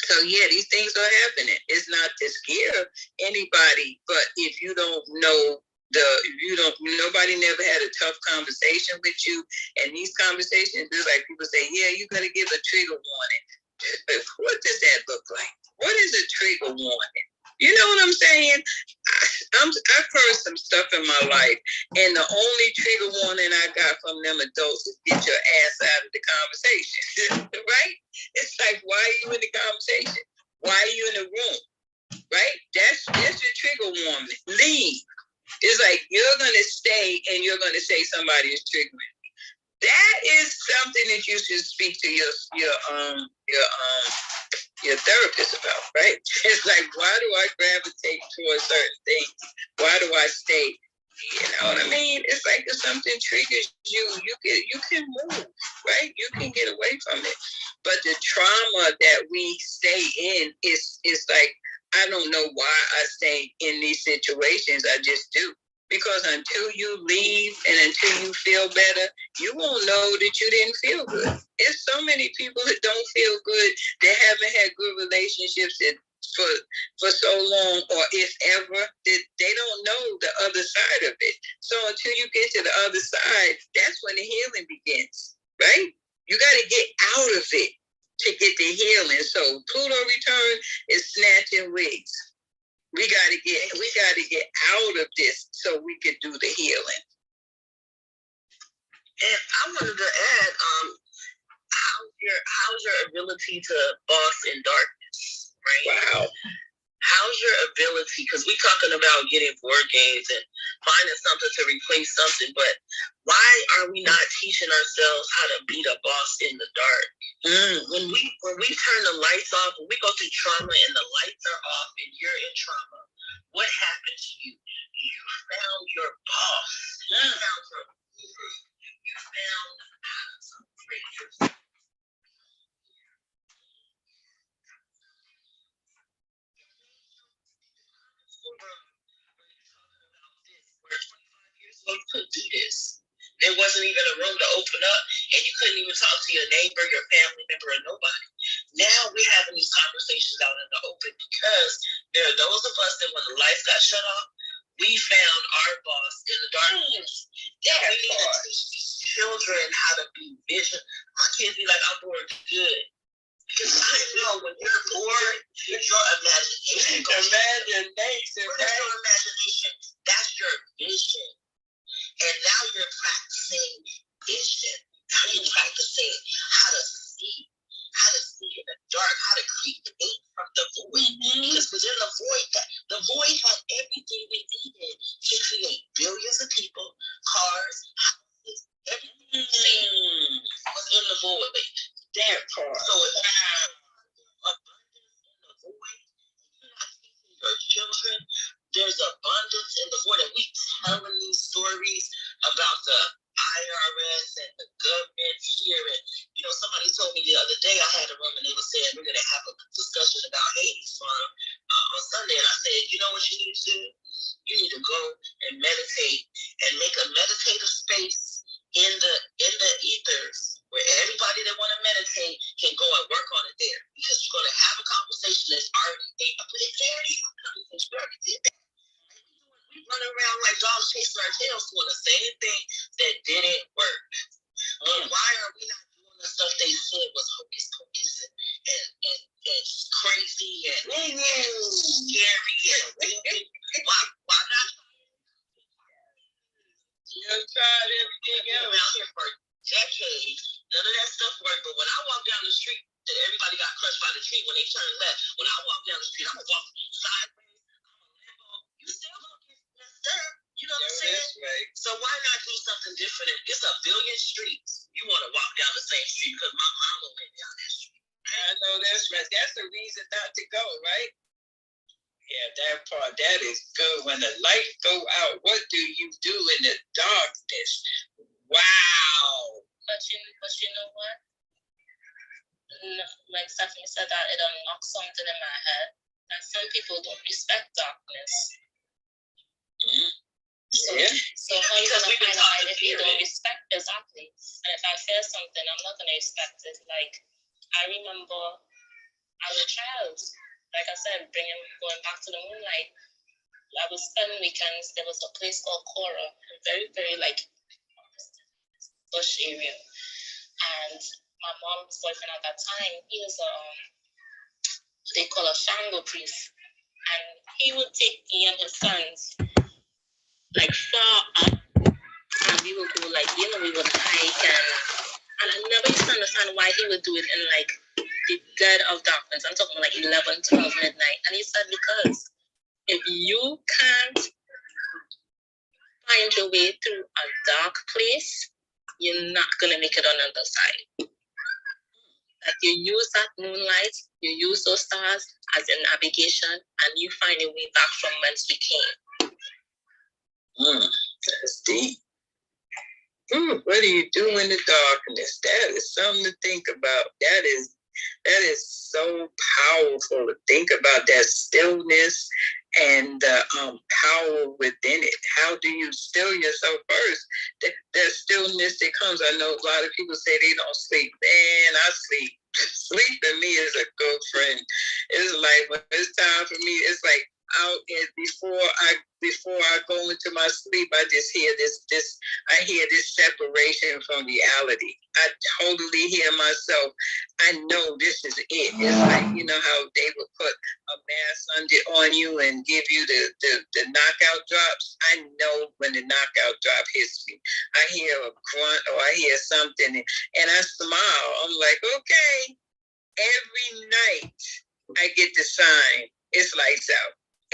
S2: So yeah, these things are happening. It's not to scare anybody, but if you don't know nobody never had a tough conversation with you, and these conversations, it's like people say, yeah, you gotta give a trigger warning. What does that look like? What is a trigger warning? You know what I'm saying? I've heard some stuff in my life, and the only trigger warning I got from them adults is get your ass out of the conversation, right? It's like, why are you in the conversation? Why are you in the room? Right? That's your trigger warning. Leave. It's like you're gonna stay and you're gonna say somebody is triggering me. That is something that you should speak to your therapist about, right? It's like, why do I gravitate towards certain things? Why do I stay? You know what I mean? It's like if something triggers you, you can move, right? You can get away from it. But the trauma that we stay in is like, I don't know why I stay in these situations. I just do. Because until you leave and until you feel better, you won't know that you didn't feel good. There's so many people that don't feel good, that haven't had good relationships for so long, or if ever, that they don't know the other side of it. So until you get to the other side, that's when the healing begins, right? You got to get out of it to get the healing. So Pluto return is snatching wigs. We got to get out of this so we can do the healing.
S5: And I wanted to add, how's your ability to boss in darkness, right?
S2: Wow.
S5: How's your ability? Because we're talking about getting board games and finding something to replace something, but why are we not teaching ourselves how to be the boss in the dark? When we turn the lights off, when we go through trauma and the lights are off and you're in trauma, what happened to you? You found your boss. You found your guru. You found some creatures. You couldn't do this. There wasn't even a room to open up, and you couldn't even talk to your neighbor, your family member, or nobody. Now we're having these conversations out in the open because there are those of us that when the lights got shut off, we found our boss in the darkness. Yeah, we need to teach these children how to be vision. My kids be like, I'm bored good. Because I know when you're bored, your imagination goes. Imagination, what is your imagination? That's your vision. And now you're practicing vision. Now you're practicing how to see in the dark, how to create from the void. Because within the void had everything we needed to create billions of people, cars, houses, everything was in the void. That part. So if you have abundance in the void, you're not teaching your children. There's abundance in the void, and we telling these stories about the IRS and the government here. And somebody told me the other day, I had a room and they were saying we're going to have a discussion about Hades on Sunday, and I said, you know what you need to do? You need to go and meditate and make a meditative space in the ethers where everybody that want to meditate can go and work on it there, because you're going to have a conversation that's already did that. We run around like dogs chasing our tails doing the same thing that didn't work. Why are we not doing the stuff they said was hocus pocus and crazy and scary and why not? You've tried everything else. Around here for decades. None of that stuff worked. But when I walk down the street, that everybody got crushed by the tree when they turned left. When I walk down the street, I'm gonna walk sideways. You still gonna get messed up. You know what I'm saying? Right. So why not do something different? It's a billion streets. You want to walk down the same street because my mama went down that street. I know that's right. That's the reason not to go, right? Yeah, that part, that is good. When the lights go out, what do you do in the darkness? Wow.
S1: But you know what? Like Stephanie said, that it unlocks something in my head. And some people don't respect darkness. So how you gonna find out if you don't respect? Exactly. And if I feel something, I'm not gonna respect it. Like I remember as a child, like I said, going back to the moonlight, I would spend weekends. There was a place called Cora, very, very like bush area. And my mom's boyfriend at that time, he was they call a Shango priest. And he would take me and his sons like far up, and we would go like, we would hike, and I never used to understand why he would do it in like the dead of darkness. I'm talking like 11, 12 midnight. And he said, because if you can't find your way through a dark place, you're not gonna make it on the other side. That you use that moonlight, you use those stars as your navigation, and you find your way back from whence we came.
S2: That's deep. What do you do in the darkness? That is something to think about. That is so powerful to think about, that stillness and the power within it. How do you still yourself first? That stillness that comes. I know a lot of people say they don't sleep. Man, I sleep. Sleep to me is a good friend. It's like when it's time for me, it's like out before I go into my sleep, I just hear I hear this separation from reality. I totally hear myself. I know this is it. It's like, you know how they would put a mask on you and give you the knockout drops. I know when the knockout drop hits me. I hear a grunt or I hear something and I smile. I'm like, okay. Every night I get the sign. It's lights out.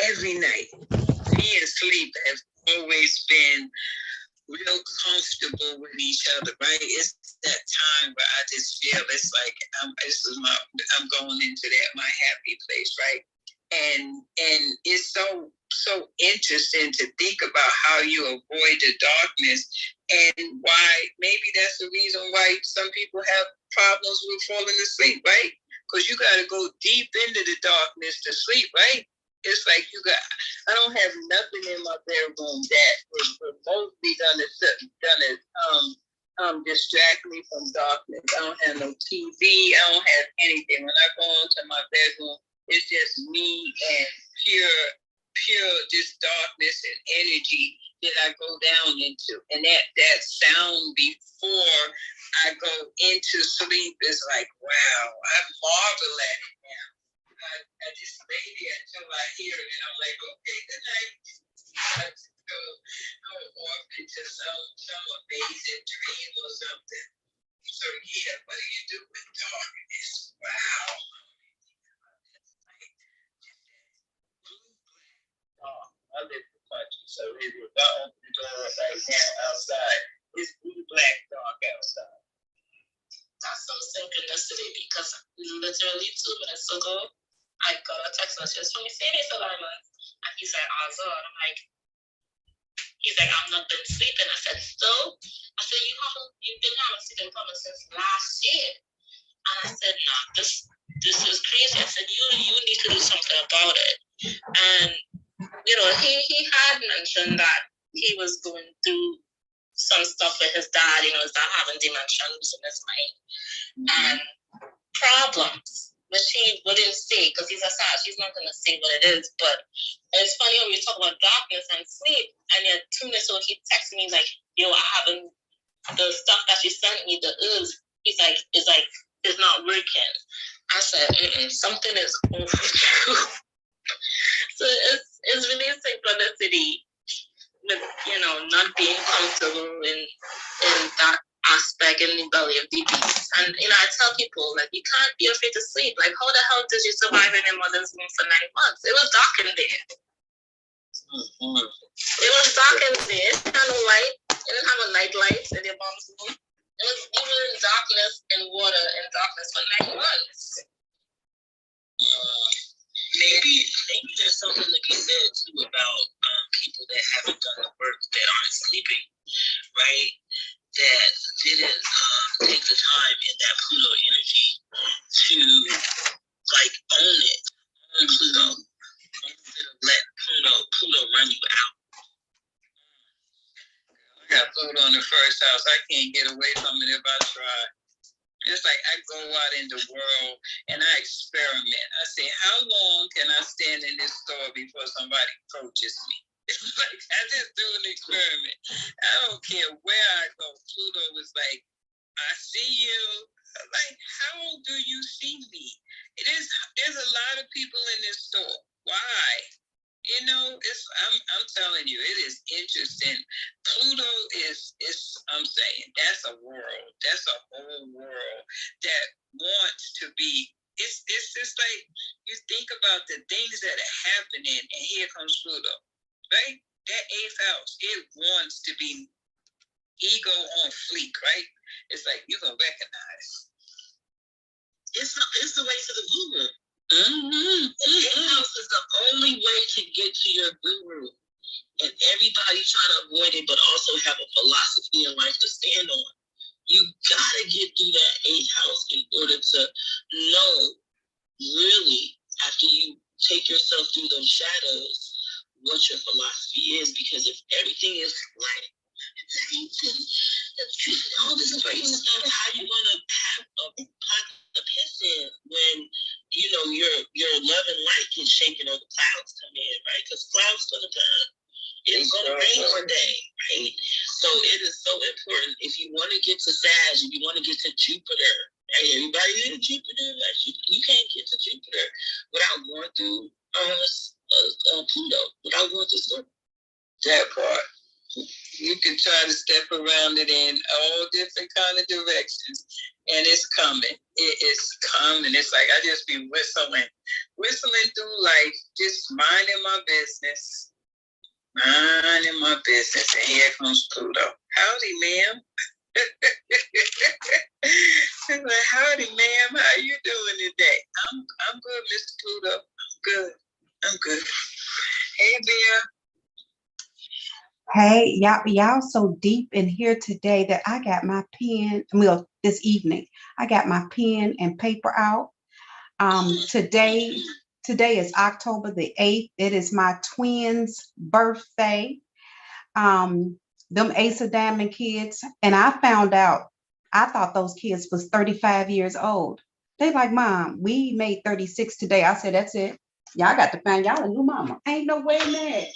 S2: Every night. Me and sleep have always been real comfortable with each other, right? It's that time where I just feel it's like I'm going into my happy place, right? And it's so interesting to think about how you avoid the darkness and why maybe that's the reason why some people have problems with falling asleep, right? Because you got to go deep into the darkness to sleep, right? It's like I don't have nothing in my bedroom that would mostly gonna distract me from darkness. I don't have no TV. I don't have anything. When I go into my bedroom, it's just me and pure just darkness and energy that I go down into. And that sound before I go into sleep is like, wow, I marvel at it now. I just lay there until I hear it, and I'm like, okay, good night. I just go off into some amazing dream or something. So yeah, what do you do with darkness? Wow. I live in the country, so if I open the door right now outside, it's blue black dark outside.
S1: That's some synchronicity because literally 2 minutes ago, I got a text message from Mercedes Alarman, and he's like, Azor, I'm like, he's like, I've not been sleeping. I said, so? I said, you've been having sleeping problems since last year. And I said, no, this is crazy. I said, you need to do something about it. And, you know, he had mentioned that he was going through some stuff with his dad, you know, his dad having dementia, losing his mind, and problems, which he wouldn't say because he's a sage. He's not going to say what it is. But it's funny when we talk about darkness and sleep, and yet 2 minutes ago he texted me like, yo, I haven't, the stuff that you sent me, the he's like, it's not working. I said, something is off with you. So it's really synchronicity with, you know, not being comfortable in that aspect in the belly of the beast. And, you know, I tell people, like, you can't be afraid to sleep. Like, how the hell did you survive in your mother's womb for 9 months? It was dark in there. It was dark in there. It had no light. It didn't have a night light in your mom's womb. It was even in darkness and water and darkness for 9 months.
S5: Maybe there's something to be said too about people that haven't done the work, that aren't sleeping, right? That didn't take the time in that Pluto energy to like own it, own Pluto, instead of let Pluto run you out.
S2: I got Pluto in the first house. I can't get away from it if I try. It's like I go out in the world and I experiment. I say, how long can I stand in this store before somebody approaches me? It's like I just do an experiment. I don't care where I go. Pluto was like, I see you. I'm like, how do you see me? There's a lot of people in this store. Why? You know, I'm telling you, it is interesting. Pluto is I'm saying that's a world. That's a whole world that wants to be. It's just like you think about the things that are happening, and here comes Pluto, right? That 8th house, it wants to be ego on fleek, right? It's like you gonna recognize.
S5: It's the way to the guru. House is the only way to get to your guru. And everybody trying to avoid it, but also have a philosophy in life to stand on. You gotta get through that 8th house in order to know, really, after you take yourself through those shadows, what your philosophy is. Because if everything is like all this crazy stuff, how you gonna have a pot to piss in when your love and light gets shaken or the clouds come in, right? Because clouds gonna come. It's gonna rain one day, right? So it is so important. If you want to get to Sag, if you want to get to Jupiter, right? Everybody in Jupiter, like you can't get to Jupiter without going through Pluto, without going through Scorpio.
S2: That part. You can try to step around it in all different kind of directions, and it's coming. It is coming. It's like I just be whistling through life, just minding my business. Minding my business, and here comes Pluto. Howdy, ma'am. Like, howdy, ma'am. How you doing today? I'm good, Mr. Pluto. I'm good. Hey, Bear.
S3: Hey, y'all so deep in here today that I got my pen. Well, this evening, I got my pen and paper out. Today is October the 8th. It is my twins' birthday. Them Ace of Diamond kids, and I found out. I thought those kids was 35 years old. They like, Mom, we made 36 today. I said, that's it. Y'all got to find y'all a new mama. Ain't no way in that.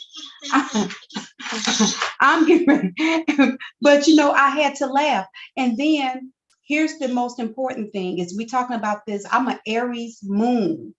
S3: I'm getting ready. But I had to laugh. And then here's the most important thing is we talking about this. I'm an Aries moon.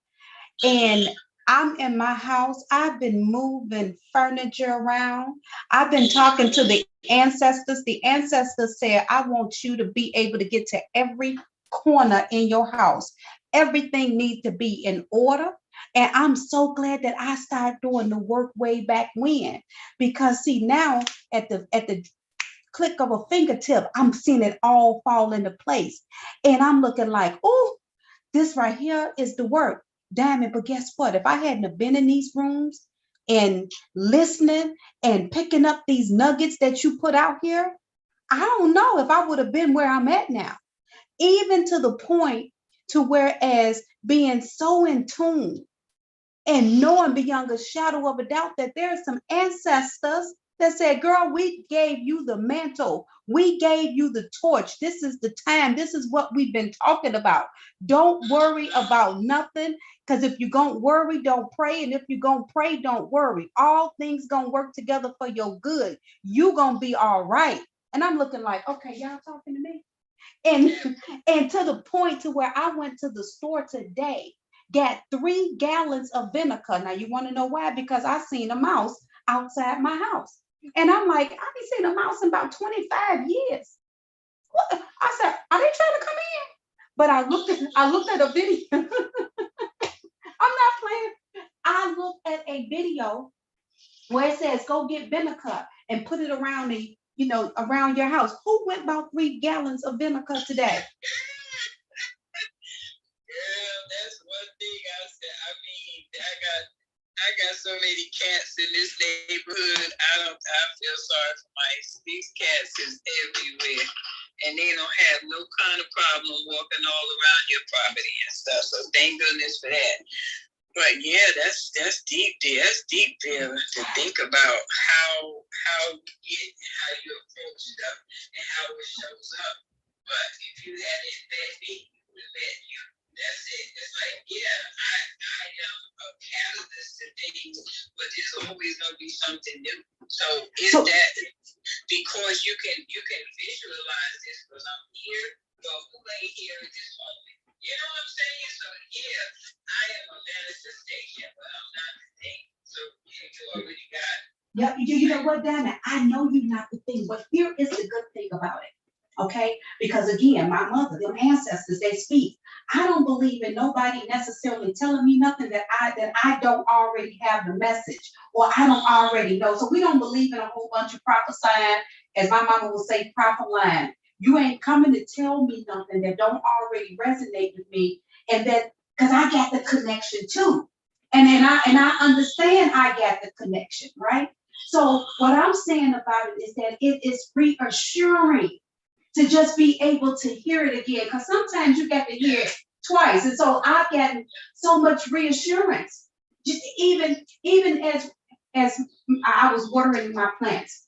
S3: And I'm in my house. I've been moving furniture around. I've been talking to the ancestors. The ancestors said, I want you to be able to get to every corner in your house. Everything needs to be in order. And I'm so glad that I started doing the work way back when. Because see, now at the click of a fingertip, I'm seeing it all fall into place. And I'm looking like, oh, this right here is the work. Diamond, but guess what? If I hadn't have been in these rooms and listening and picking up these nuggets that you put out here, I don't know if I would have been where I'm at now. Even to the point to whereas being so in tune and knowing beyond a shadow of a doubt that there are some ancestors that said, girl, we gave you the mantle. We gave you the torch. This is the time. This is what we've been talking about. Don't worry about nothing. Because if you're going to worry, don't pray. And if you're going to pray, don't worry. All things going to work together for your good. You going to be all right. And I'm looking like, okay, y'all talking to me? And to the point to where I went to the store today, got 3 gallons of vinegar. Now, you want to know why? Because I seen a mouse outside my house. And I'm like, I ain't seen a mouse in about 25 years. What? I said, are they trying to come in? But I looked at a video. I'm not playing. I looked at a video where it says, go get vinegar and put it around around your house. Who went about 3 gallons of vinegar today?
S2: Yeah, that's one thing I said. I mean, I got so many cats in this neighborhood. I feel sorry for mice. These cats is everywhere, and they don't have no kind of problem walking all around your property and stuff. So thank goodness for that. But yeah, that's deep there. That's deep there to think about how you approach stuff and how it shows up. But if you had it that deep, you would have let you. That's it. It's like, yeah, I am a catalyst to things, but there's always gonna be something new. So that because you can visualize this because I'm here, but who ain't here at this moment? You know what I'm saying? So yeah, I am a manifestation, but I'm not the thing. So yeah, you already got it.
S3: Yeah, you know what, Diamond? I know you're not the thing, but here is the good thing about it. Okay, because again, my mother, them ancestors, they speak. I don't believe in nobody necessarily telling me nothing that I don't already have the message or I don't already know. So we don't believe in a whole bunch of prophesying, as my mama would say, prophet line. You ain't coming to tell me nothing that don't already resonate with me, and that because I got the connection too. And I understand I got the connection, right? So what I'm saying about it is that it is reassuring to just be able to hear it again. Because sometimes you got to hear it twice. And so I've gotten so much reassurance. Just even as I was watering my plants.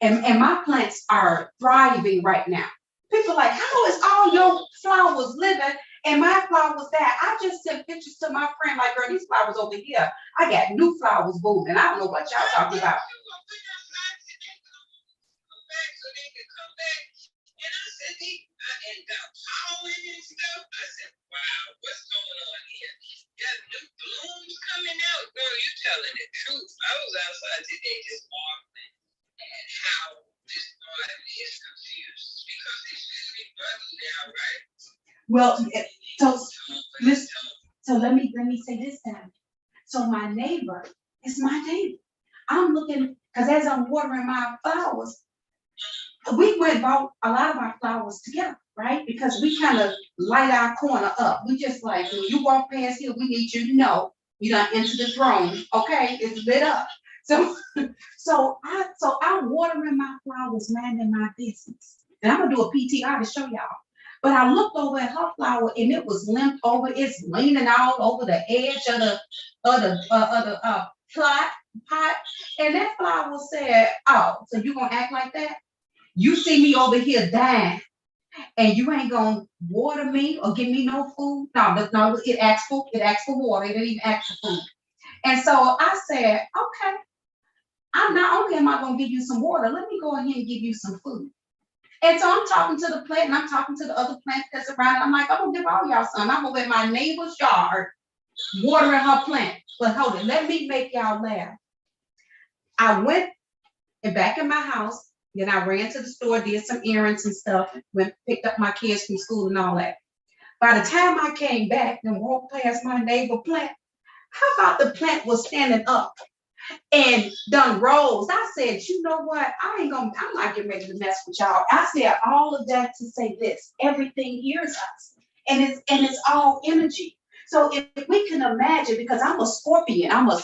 S3: And my plants are thriving right now. People are like, how is all your flowers living and my flowers that? I just sent pictures to my friend, like, girl, these flowers over here. I got new flowers blooming. I don't know what y'all talking about.
S2: And got pollen and stuff. I said, wow, what's going on here? Got new blooms coming out. Girl, you telling the truth. I was outside today just marveling at how this garden is confused because it's really buzzing now, right?
S3: Well, so let me say this time. So my neighbor is my neighbor. I'm looking because as I'm watering my flowers, we went and bought a lot of our flowers together, right? Because we kind of light our corner up. We just like, when you walk past here, we need you to know you done enter the throne, okay? It's lit up. So, I'm watering my flowers, minding my business. And I'm gonna do a PTR to show y'all. But I looked over at her flower and it was limped over. It's leaning all over the edge of the pot. And that flower said, "Oh, so you gonna act like that? You see me over here dying, and you ain't gonna water me or give me no food." No, it asked for water. It didn't even ask for food. And so I said, okay, I'm not only am I gonna give you some water, let me go ahead and give you some food. And so I'm talking to the plant and I'm talking to the other plants that's around. I'm like, I'm gonna give all y'all some. I'm gonna in my neighbor's yard watering her plant. But hold it, let me make y'all laugh. I went and back in my house. Then I ran to the store, did some errands and stuff, went picked up my kids from school and all that. By the time I came back and walked past my neighbor plant, how about the plant was standing up and done rose? I said, you know what? I'm not getting ready to mess with y'all. I said all of that to say this: everything hears us, and it's all energy. So if we can imagine, because I'm a Scorpion, I'm a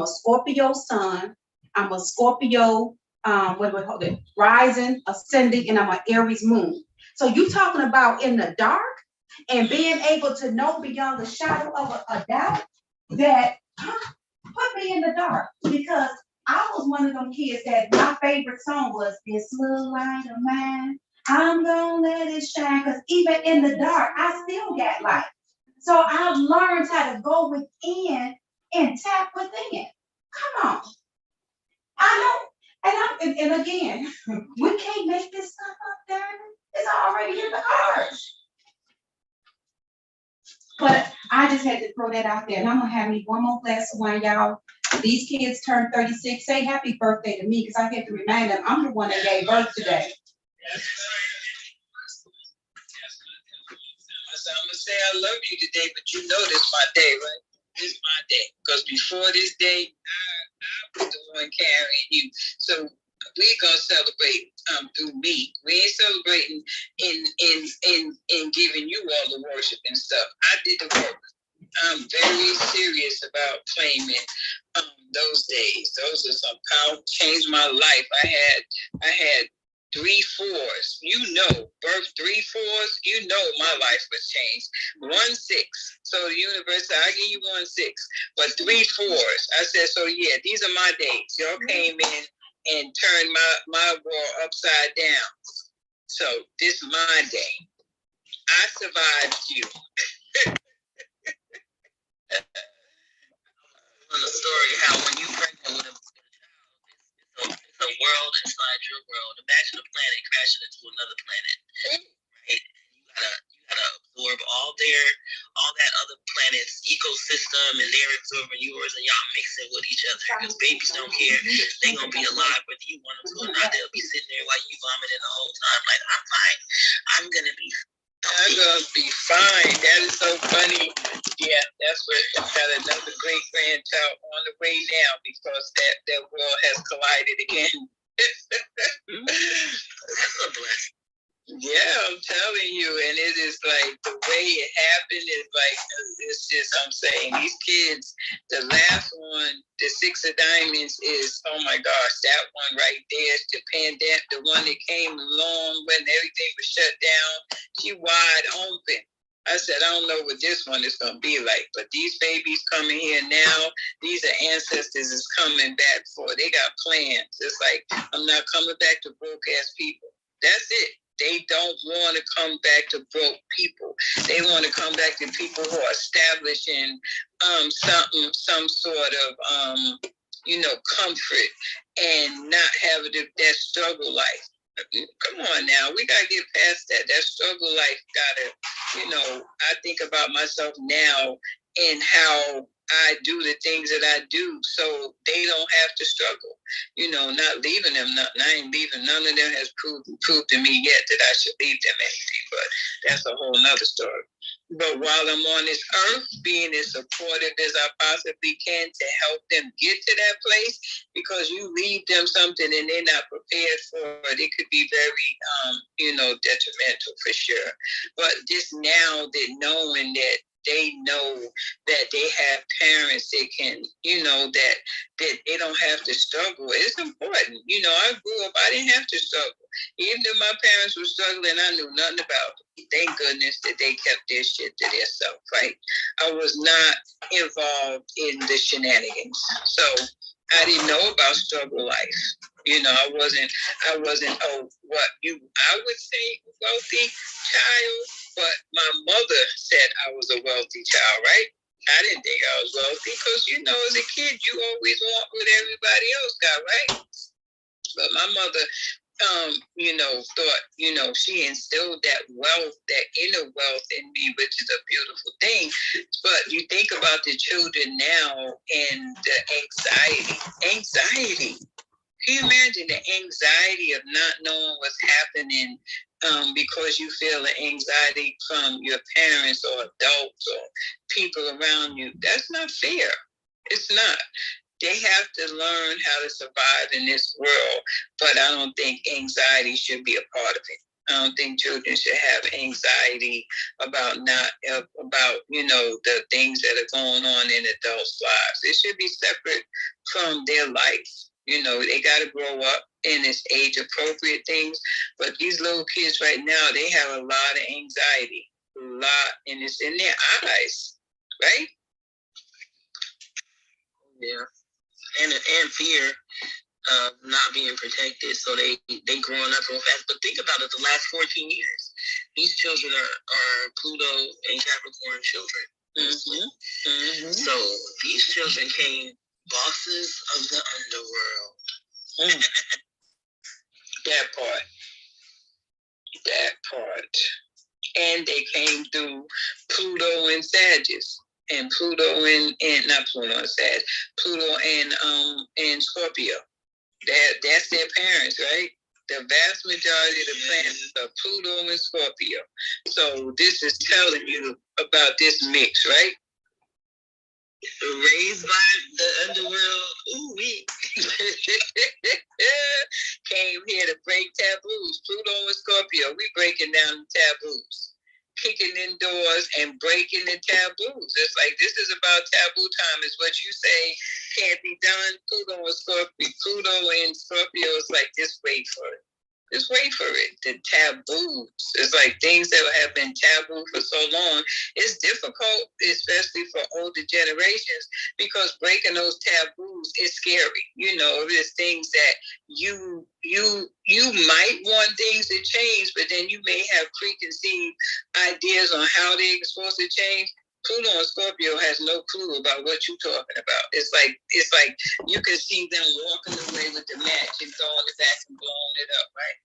S3: Scorpio sun, I'm a Scorpio what do we call it? Rising, ascending, and I'm an Aries moon. So you talking about in the dark and being able to know beyond the shadow of a doubt that put me in the dark, because I was one of them kids that my favorite song was "This Little Light of Mine, I'm gonna let it shine," because even in the dark, I still got light. So I've learned how to go within and tap within. Come on. I know. And again, we can't make this stuff up, there. It's already in the cards. But I just had to throw that out there. And I'm gonna have me one more glass of wine, y'all. These kids turned 36. Say happy birthday to me, because I had to remind them I'm the one that gave birth today.
S2: I'm gonna say I love you today, but you know this my day, right? This is my day. Because before this day, I was the one carrying you. So we're gonna celebrate through me. We ain't celebrating in giving you all the worship and stuff. I did the work. I'm very serious about claiming those days. Those are some power, changed my life. I had 3 4s. You know, birth 3 4s. You know my life was changed. 1 6. So the universe said, I give you 1 6, but 3 4s. I said, so yeah, these are my days. Y'all came in and turned my world upside down. So this is my day. I survived you.
S5: The story how when you pregnant with a child, it's a world inside your world. Imagine a planet crashing into another planet, right? You gotta absorb all that other planet's ecosystem, and they're absorbing yours, and y'all mixing with each other. Because babies don't care; they gonna be alive whether you want them to or not. They'll be sitting there while you vomiting the whole time. Like, I'm fine. I'm gonna be
S2: I'm gonna be fine. That is so funny. Yeah, that's what got another great grandchild on the way now because that world has collided again.
S5: That's a blessing.
S2: Yeah, I'm telling you, and it is like the way it happened is like it's just I'm saying these kids. The last one, the Six of Diamonds, is oh my gosh, that one right there is the pandemic, the one that came along when everything was shut down. She wide open. I said, I don't know what this one is gonna be like, but these babies coming here now. These are ancestors is coming back for. They got plans. It's like I'm not coming back to broke ass people. That's it. They don't want to come back to broke people. They want to come back to people who are establishing some sort of comfort and not having that struggle life. Come on now, we gotta get past that. That struggle life gotta, I think about myself now and how I do the things that I do so they don't have to struggle. Not leaving them nothing. I ain't leaving. None of them has proved to me yet that I should leave them anything, but that's a whole nother story. But while I'm on this earth, being as supportive as I possibly can to help them get to that place, because you leave them something and they're not prepared for it, it could be very, detrimental for sure. But just now that knowing that they know that they have parents that can, that they don't have to struggle. It's important. I grew up, I didn't have to struggle. Even if my parents were struggling, I knew nothing about it. Thank goodness that they kept their shit to themselves, right? I was not involved in the shenanigans. So I didn't know about struggle life. I wasn't, I would say wealthy child, but my mother said I was a wealthy child, right? I didn't think I was wealthy because, as a kid, you always want what everybody else got, right? But my mother, thought, she instilled that wealth, that inner wealth in me, which is a beautiful thing. But you think about the children now and the anxiety. Can you imagine the anxiety of not knowing what's happening because you feel the anxiety from your parents or adults or people around you? That's not fair. It's not. They have to learn how to survive in this world, but I don't think anxiety should be a part of it. I don't think children should have anxiety about the things that are going on in adults' lives. It should be separate from their life. They got to grow up in this age appropriate things. But these little kids right now, they have a lot of anxiety, and it's in their eyes, right?
S5: Yeah, and fear of not being protected, so they growing up real fast. But think about it, the last 14 years, these children are Pluto and Capricorn children. Mm-hmm. So these children came bosses of the underworld.
S2: That part. And they came through Pluto and Sagittarius. And Pluto and not Pluto and Sagittarius, Pluto and Scorpio. That's their parents, right? The vast majority of the planets are Pluto and Scorpio. So this is telling you about this mix, right?
S5: Raised by the underworld. Ooh, we
S2: came here to break taboos. Pluto and Scorpio, we breaking down the taboos, kicking in doors and breaking the taboos. It's like this is about taboo time. Is what you say can't be done. Pluto and Scorpio is like just wait for it. Just wait for it. The taboos. It's like things that have been taboo for so long. It's difficult, especially for older generations, because breaking those taboos is scary. There's things that you might want things to change, but then you may have preconceived ideas on how they're supposed to change. Pluto and Scorpio has no clue about what you're talking about. It's like you can see them walking away with the match and throwing it back and blowing it up, right?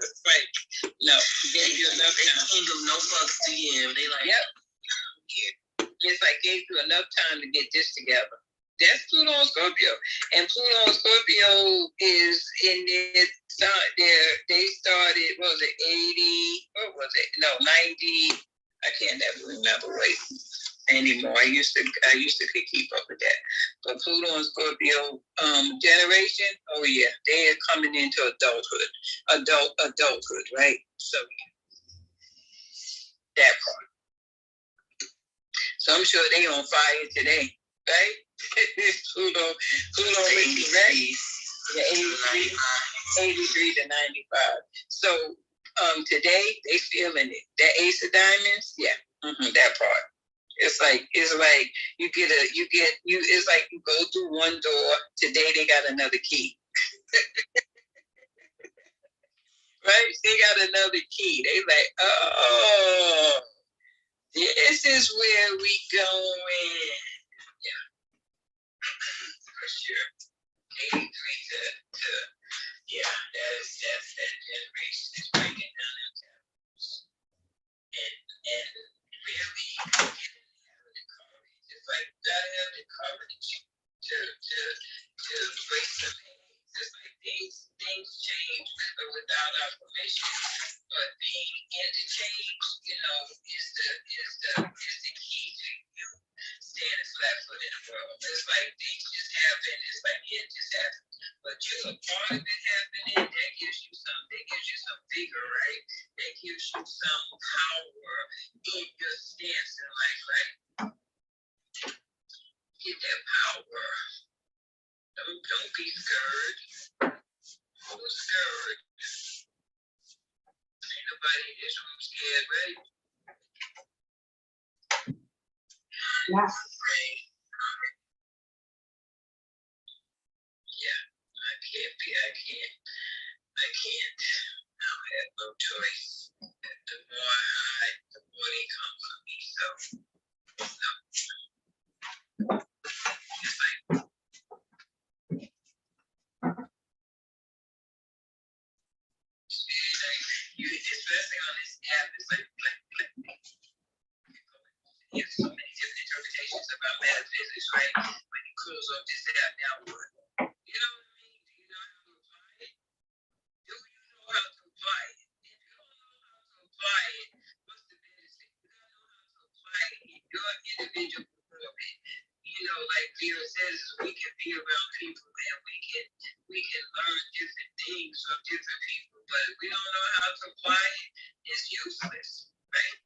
S2: It's like, no, gave you enough time.
S5: They give no fucks to you. They like,
S2: yep. It's like gave you enough time to get this together. That's Pluto and Scorpio. And Pluto and Scorpio is in their they started, what was it, 80, what was it? No, 90, I can't never remember anymore. I used to keep up with that. But Pluto and Scorpio generation, oh yeah, they are coming into adulthood, right? So that part. So I'm sure they on fire today, right? Pluto with you, right? Yeah, 83 to 95. So today they feeling it. That Ace of Diamonds, yeah, that part. It's like it's like you go through one door. Today they got another key. Right? They got another key. They like, oh, this is where we going. Yeah, for sure. 83 to yeah, that's that generation is breaking down them taboos. And really having the courage. It's like you gotta have the courage to break some things. It's like things change with or without our permission. But being in the change, is the key to you standing flat foot in the world. It's like things just happen. It's like it just happened. But you're a part of it happening. That gives you some vigor, right? That gives you some power in your stance in life, right? Get that power. Don't be scared. Who's scared? Ain't nobody in this room scared, right?
S3: Yeah.
S2: Yeah, I can't. I have no choice. The more I hide, the more they come for me. So, no. It's like, especially on this app, it's like, you have so many different interpretations about metaphysics, right? When you close off this app, now what? You know what I mean? Do you know how to apply it? Do you know how to apply it? If you don't know how to apply it, what's the benefit? You gotta know how to apply it in your individual orbit. Like Vera says, we can be around people and we can learn different things from different people, but if we don't know how to apply it, it's useless, right?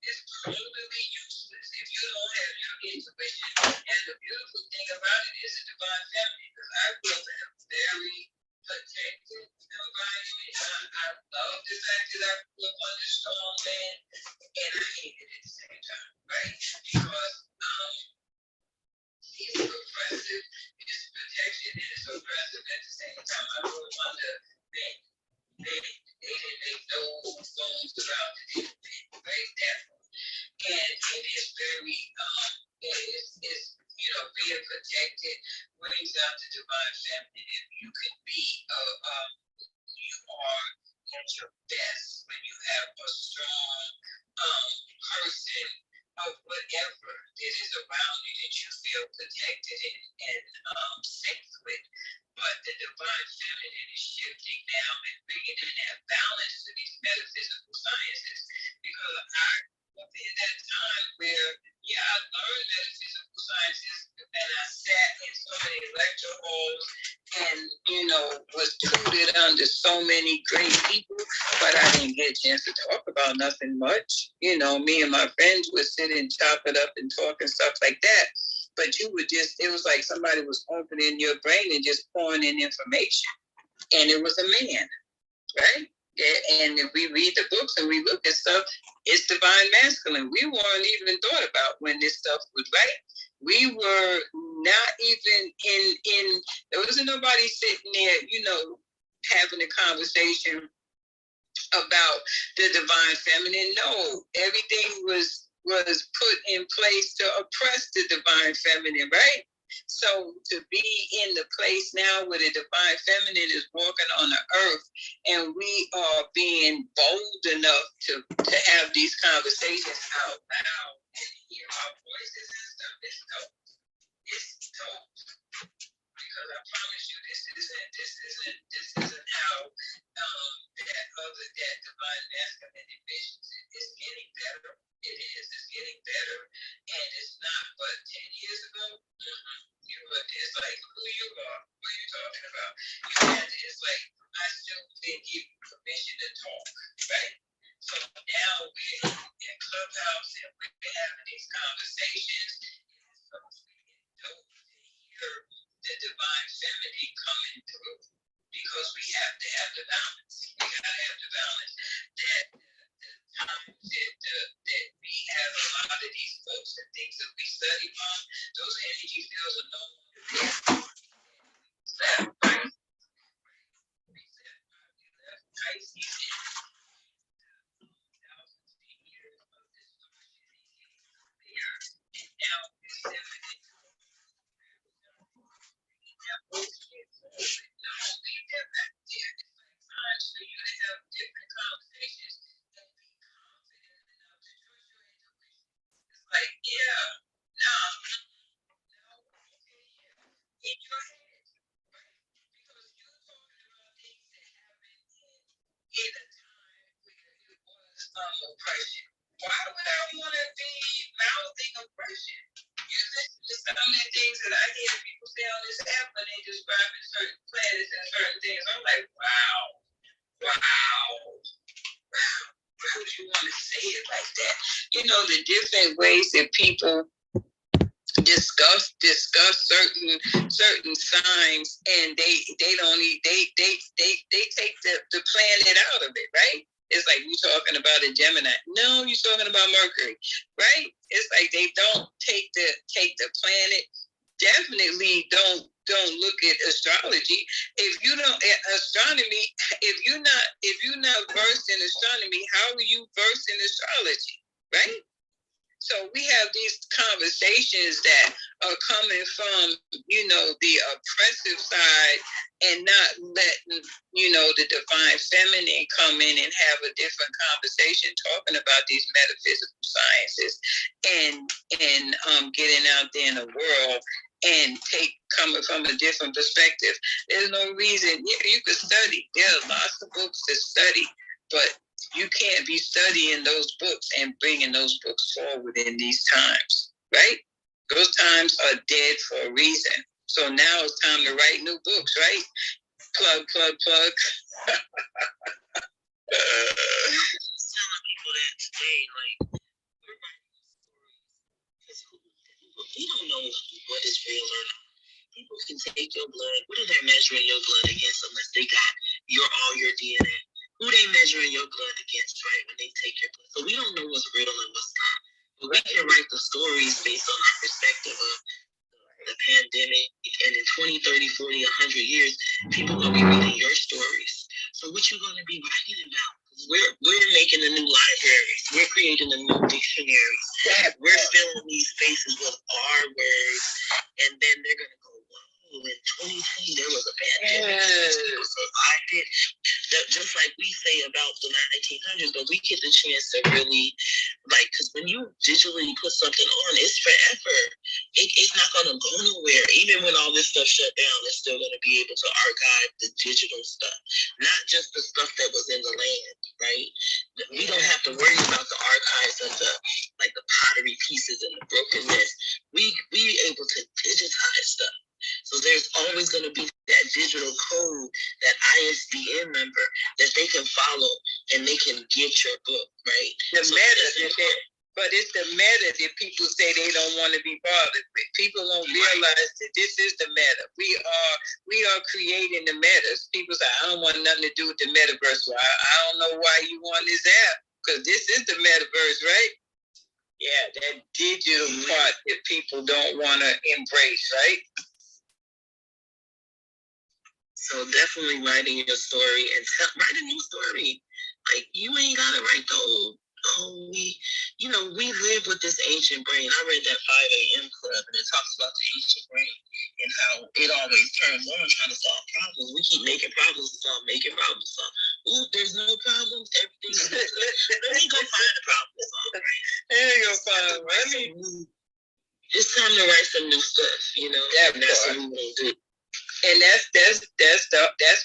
S2: It's totally useless if you don't have your intuition. And the beautiful thing about it is the divine feminine, because I grew up in a very protected environment. I love the fact that I grew up under strong man, and I hate it at the same time, right? Because it's oppressive, it's protection, and it's oppressive at the same time. I grew up under men. They didn't make no bones about the deal with, right? That and it is very being protected brings out the divine feminine. If you can be you are at your best when you have a strong person of whatever that is around you that you feel protected and safe with. But the divine feminine is shifting now and bringing in that balance to these metaphysical sciences, because I in that time where, I learned metaphysical sciences and I sat in so many lecture halls and, was tutored under so many great people, but I didn't get a chance to talk about nothing much. Me and my friends would sit and chop it up and talk and stuff like that. But it was like somebody was opening your brain and just pouring in information. And it was a man, right? And if we read the books and we look at stuff, it's divine masculine. We weren't even thought about when this stuff was right. We were not even in there wasn't nobody sitting there, having a conversation about the divine feminine. No, everything was put in place to oppress the divine feminine, right? So to be in the place now where the divine feminine is walking on the earth and we are being bold enough to have these conversations out loud and hear our voices and stuff, it's dope. It's dope. Because I promise you, this isn't how that divine masculine efficiency is getting better. It is. It's getting better, and it's not. But 10 years ago, it's like who you are. What are you talking about? It's like I still didn't give you permission to talk, right? So now we're in Clubhouse and we're having these conversations. So we can hear the divine feminine coming through because we have to have the balance. We gotta have the balance. That times that we have a lot of these books and things that we study on, those energy fields are no longer there. Pisces in thousands of years of distortion there, and now we're stepping into bullshit. No, leave them back there. It's like times for you to have different conversations and be confident enough to trust your intuition. It's like, yeah, no, okay, yeah, in your head, right? Because you're talking about things that happened in a time where it was oppression. Why would I want to be mouthing oppression? You listen to some of the things that I hear people say on this app when they describing certain planets and certain things. I'm like, wow. Why would you want to say it like that? You know, the different ways that people discuss certain signs, and they don't need they take the planet out of it, right? It's like you talking about a Gemini. No, you're talking about Mercury, right? It's like they don't take the planet. Definitely don't look at astrology. If you don't astronomy, if you're not versed in astronomy, how are you versed in astrology, right? So we have these conversations that are coming from, the oppressive side, and not letting, the divine feminine come in and have a different conversation, talking about these metaphysical sciences and getting out there in the world and coming from a different perspective. There's no reason. Yeah, you could study. There are lots of books to study, but you can't be studying those books and bringing those books forward in these times, right? Those times are dead for a reason. So now it's time to write new books, right? Plug.
S5: Telling people that today, like, we're writing stories because we don't know what is real or not. People can take your blood. What are they measuring your blood against unless they got all your DNA? Who they measuring your blood against, right, when they take your blood? So we don't know what's real and what's not. But we can write the stories based on our perspective of the pandemic, and in 20, 30, 40, 100 years, people will be reading your stories. So what you going to be writing about? We're making a new library. We're creating a new dictionary. We're filling these spaces with our words, and then they're going to go, whoa, in 2020, there was a pandemic. People survived it. Just like we say about the 1900s, but we get the chance to really, like, because when you digitally put something on, it's forever. It's not going to go nowhere. Even when all this stuff shut down, it's still going to be able to archive the digital stuff, not just the stuff that was in the land, right? We don't have to worry about the archives of the pottery pieces and the brokenness. We able to digitize stuff. So there's always going to be that digital code, that ISBN number that they can follow, and they can get your book, right? But it's the meta that people say they don't want to be bothered with. People don't realize that this is the meta. We are creating the metas. People say, I don't want nothing to do with the metaverse. Well, I don't know why you want this app, because this is the metaverse, right? Yeah, that digital part that people don't want to embrace, right? So definitely writing your story and write a new story. Like, you ain't gotta write the old. We live with this ancient brain. I read that 5 a.m. club, and it talks about the ancient brain and how it always turns on trying to solve problems. We keep making problems to solve, Ooh, there's no problems. Everything's good. Let me go find the problem to solve. There you go, find. It's time to write some new stuff. That's what we want to do. And that's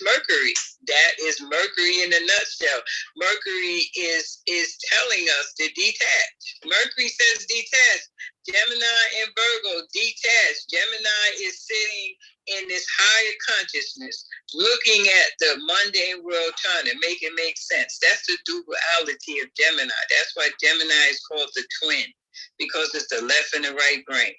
S5: Mercury.
S2: That is Mercury in a nutshell. Mercury is telling us to detach. Mercury says detach. Gemini and Virgo, detach. Gemini is sitting in this higher consciousness, looking at the mundane world, trying to make it make sense. That's the duality of Gemini. That's why Gemini is called the twin, because it's the left and the right brain,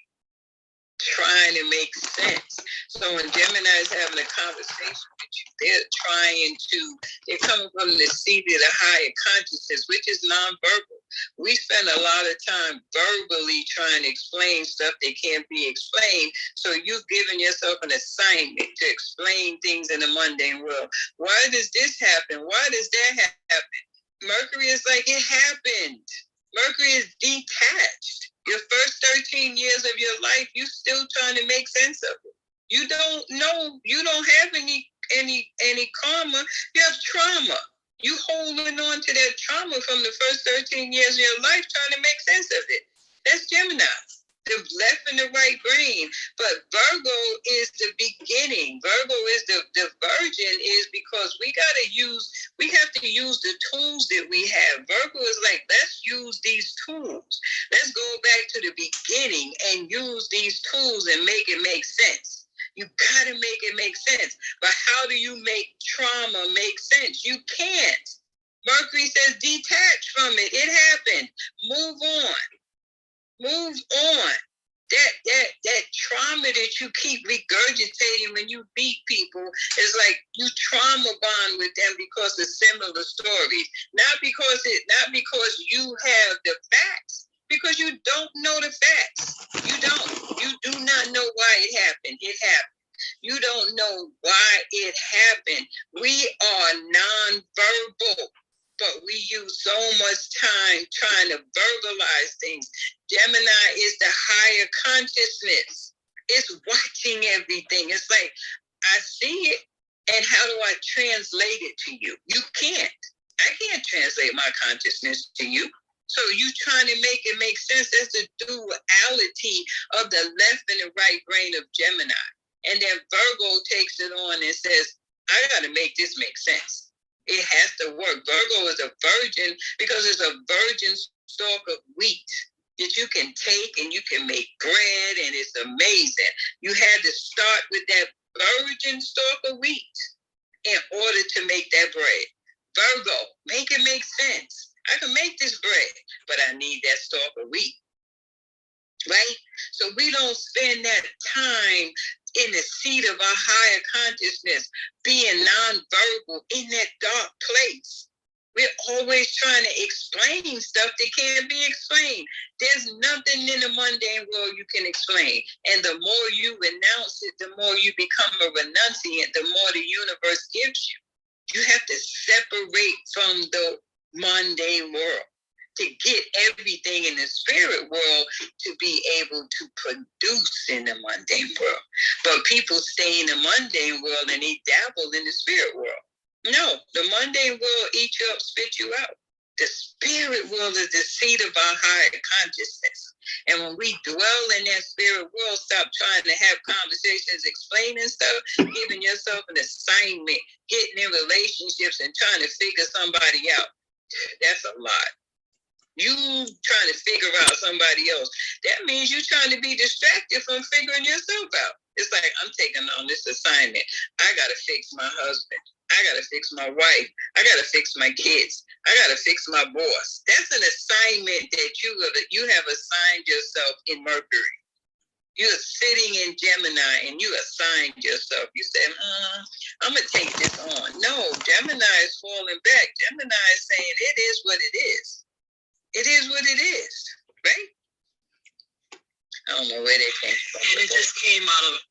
S2: trying to make sense. So when Gemini is having a conversation with you, they're coming from the seat of the higher consciousness, which is nonverbal. We spend a lot of time verbally trying to explain stuff that can't be explained. So you've given yourself an assignment to explain things in the mundane world. Why does this happen? Why does that happen? Mercury is like, it happened. Mercury is detached. Your first 13 years of your life, you still trying to make sense of it. You don't know. You don't have any karma. You have trauma. You holding on to that trauma from the first 13 years of your life, trying to make sense of it. That's Gemini, the left and the right brain. But Virgo is the beginning. Virgo is the virgin, is because we have to use the tools that we have. Virgo is like, let's use these tools. Let's go back to the beginning and use these tools and make it make sense. You gotta make it make sense. But how do you make trauma make sense? You can't. Mercury says detach from it. It happened. Move on. Move on. That trauma that you keep regurgitating when you meet people is like you trauma bond with them because of similar stories. Not because you have the facts, because you don't know the facts. You don't. You do not know why it happened. It happened. You don't know why it happened. We are nonverbal, but we use so much time trying to verbalize things. Gemini is the higher consciousness. It's watching everything. It's like, I see it, and how do I translate it to you? You can't. I can't translate my consciousness to you. So you trying to make it make sense. That's the duality of the left and the right brain of Gemini. And then Virgo takes it on and says, I got to make this make sense. It has to work. Virgo is a virgin because it's a virgin stalk of wheat that you can take and you can make bread, and it's amazing. You had to start with that virgin stalk of wheat in order to make that bread. Virgo, make it make sense. I can make this bread, but I need that stalk of wheat. Right? So we don't spend that time in the seat of our higher consciousness, being nonverbal in that dark place. We're always trying to explain stuff that can't be explained. There's nothing in the mundane world you can explain. And the more you renounce it, the more you become a renunciant, the more the universe gives you. You have to separate from the mundane world to get everything in the spirit world to be able to produce in the mundane world. But people stay in the mundane world and they dabble in the spirit world. No, the mundane world eat you up, spit you out. The spirit world is the seat of our higher consciousness. And when we dwell in that spirit world, stop trying to have conversations, explaining stuff, giving yourself an assignment, getting in relationships and trying to figure somebody out. That's a lot. You trying to figure out somebody else. That means you're trying to be distracted from figuring yourself out. It's like, I'm taking on this assignment. I got to fix my husband. I got to fix my wife. I got to fix my kids. I got to fix my boss. That's an assignment that you have assigned yourself in Mercury. You're sitting in Gemini and you assigned yourself. You said, I'm going to take this on. No, Gemini is falling back. Gemini is saying it is what it is. It is what it is, right? I don't know where they came from.
S5: And it just came out of,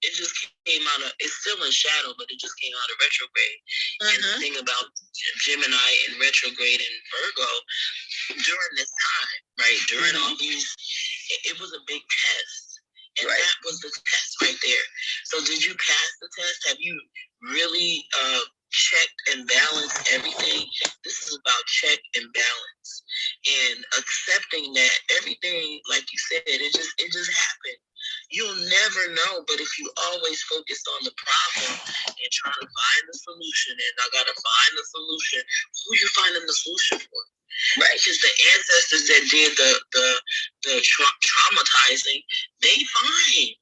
S5: it's still in shadow, but it just came out of retrograde. And the thing about Gemini and retrograde and Virgo, during this time, right, during all these, it was a big test. And that was the test right there. So did you pass the test? Have you really checked and balanced everything? This is about check and balance. And accepting that everything, like you said, it just happened. You'll never know, but if you always focus on the problem and trying to find the solution, and I gotta find the solution, who you finding the solution for? Right, because the ancestors that did the traumatizing, they fine.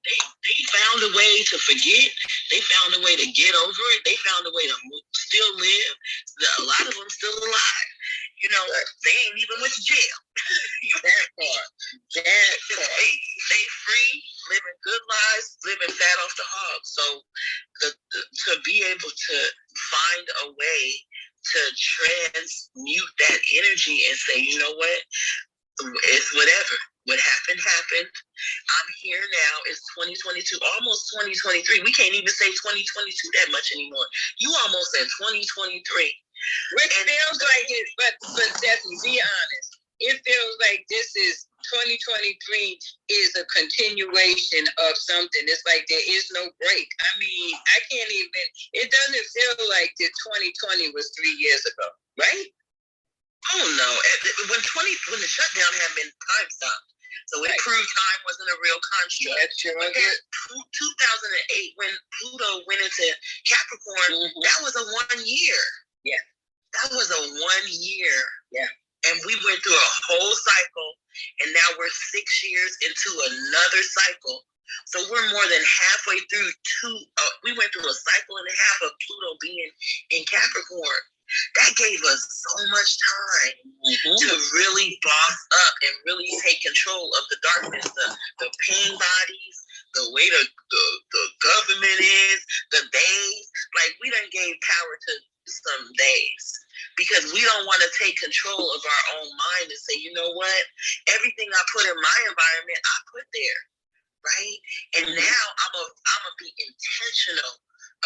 S5: They found a way to forget. They found a way to get over it. They found a way to still live. A lot of them still alive. You know, they ain't even went to jail. That part. They free, living good lives, living fat off the hog. So to be able to find a way to transmute that energy and say, you know what, it's whatever. What happened, happened. I'm here now. It's 2022, almost 2023. We can't even say 2022 that much anymore. You almost said 2023.
S2: Which feels like it, but Stephanie, be honest. It feels like this is 2023 is a continuation of something. It's like there is no break. I mean, I can't even, it doesn't feel like the 2020 was 3 years ago, right?
S5: I don't know. When the shutdown had been time stopped, so it proved time wasn't a real construct.
S2: That's true.
S5: 2008, when Pluto went into Capricorn, that was a 1 year.
S2: Yeah.
S5: That was a 1 year.
S2: Yeah.
S5: And we went through a whole cycle, and now we're 6 years into another cycle. So we're more than halfway through we went through a cycle and a half of Pluto being in Capricorn. That gave us so much time to really boss up and really take control of the darkness, the pain bodies, the way the government is, the days. Like, we done gave power to some days because we don't want to take control of our own mind and say, you know what, everything I put in my environment, I put there, right? And now I'm gonna be intentional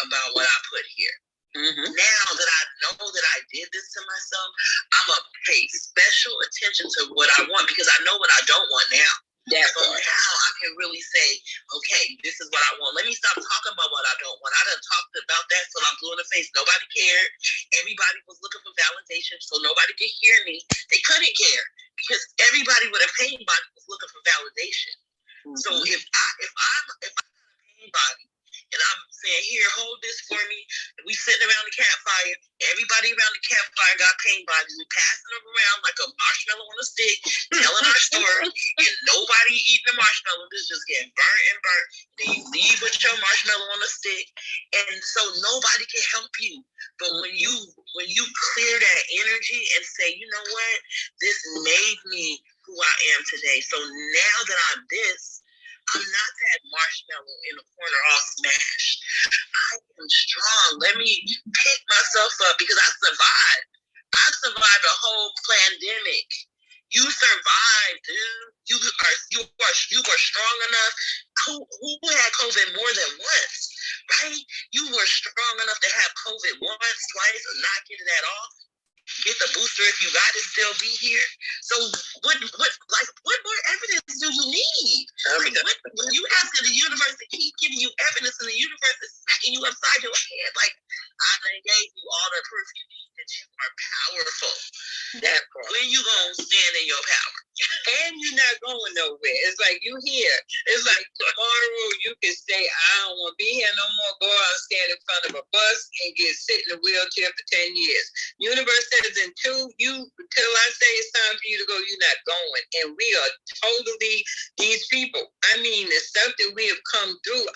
S5: about what I put here. Now that I know that I did this to myself, I'm gonna pay special attention to what I want because I know what I don't want now. So now I can really say, okay, this is what I want. Let me stop talking about what I don't want. I done talked about that till I'm blue in the face. Nobody cared. Everybody was looking for validation, so nobody could hear me. They couldn't care because everybody with a pain body was looking for validation. So if I'm a pain body, and I'm saying, here, hold this for me. We sitting around the campfire. Everybody around the campfire got pain bodies. We passing them around like a marshmallow on a stick, telling our story. And nobody eating the marshmallow. This just getting burnt and burnt. Then you leave with your marshmallow on a stick. And so nobody can help you. But when you clear that energy and say, you know what? This made me who I am today. So now that I'm this, I'm not that marshmallow in the corner all smashed. I am strong. Let me pick myself up because I survived. I survived a whole pandemic. You survived, dude. You are strong enough. Who had COVID more than once, right? You were strong enough to have COVID once, twice, or not get it at all. Get the booster if you got it, still be here. So what more evidence do you need? Like, when you ask the universe to keep giving you evidence, and the universe is smacking you upside your head, like, I done gave you all the proof you need that you are powerful. That when you gonna stand in your power?
S2: And you're not going nowhere. It's like you here. It's like tomorrow you can say, I don't want to be here no more. Go out and stand in front of a bus and sit in a wheelchair for 10 years. Universe says until I say it's time for you to go, you're not going. And we are totally these people. I mean, the stuff that we have come through,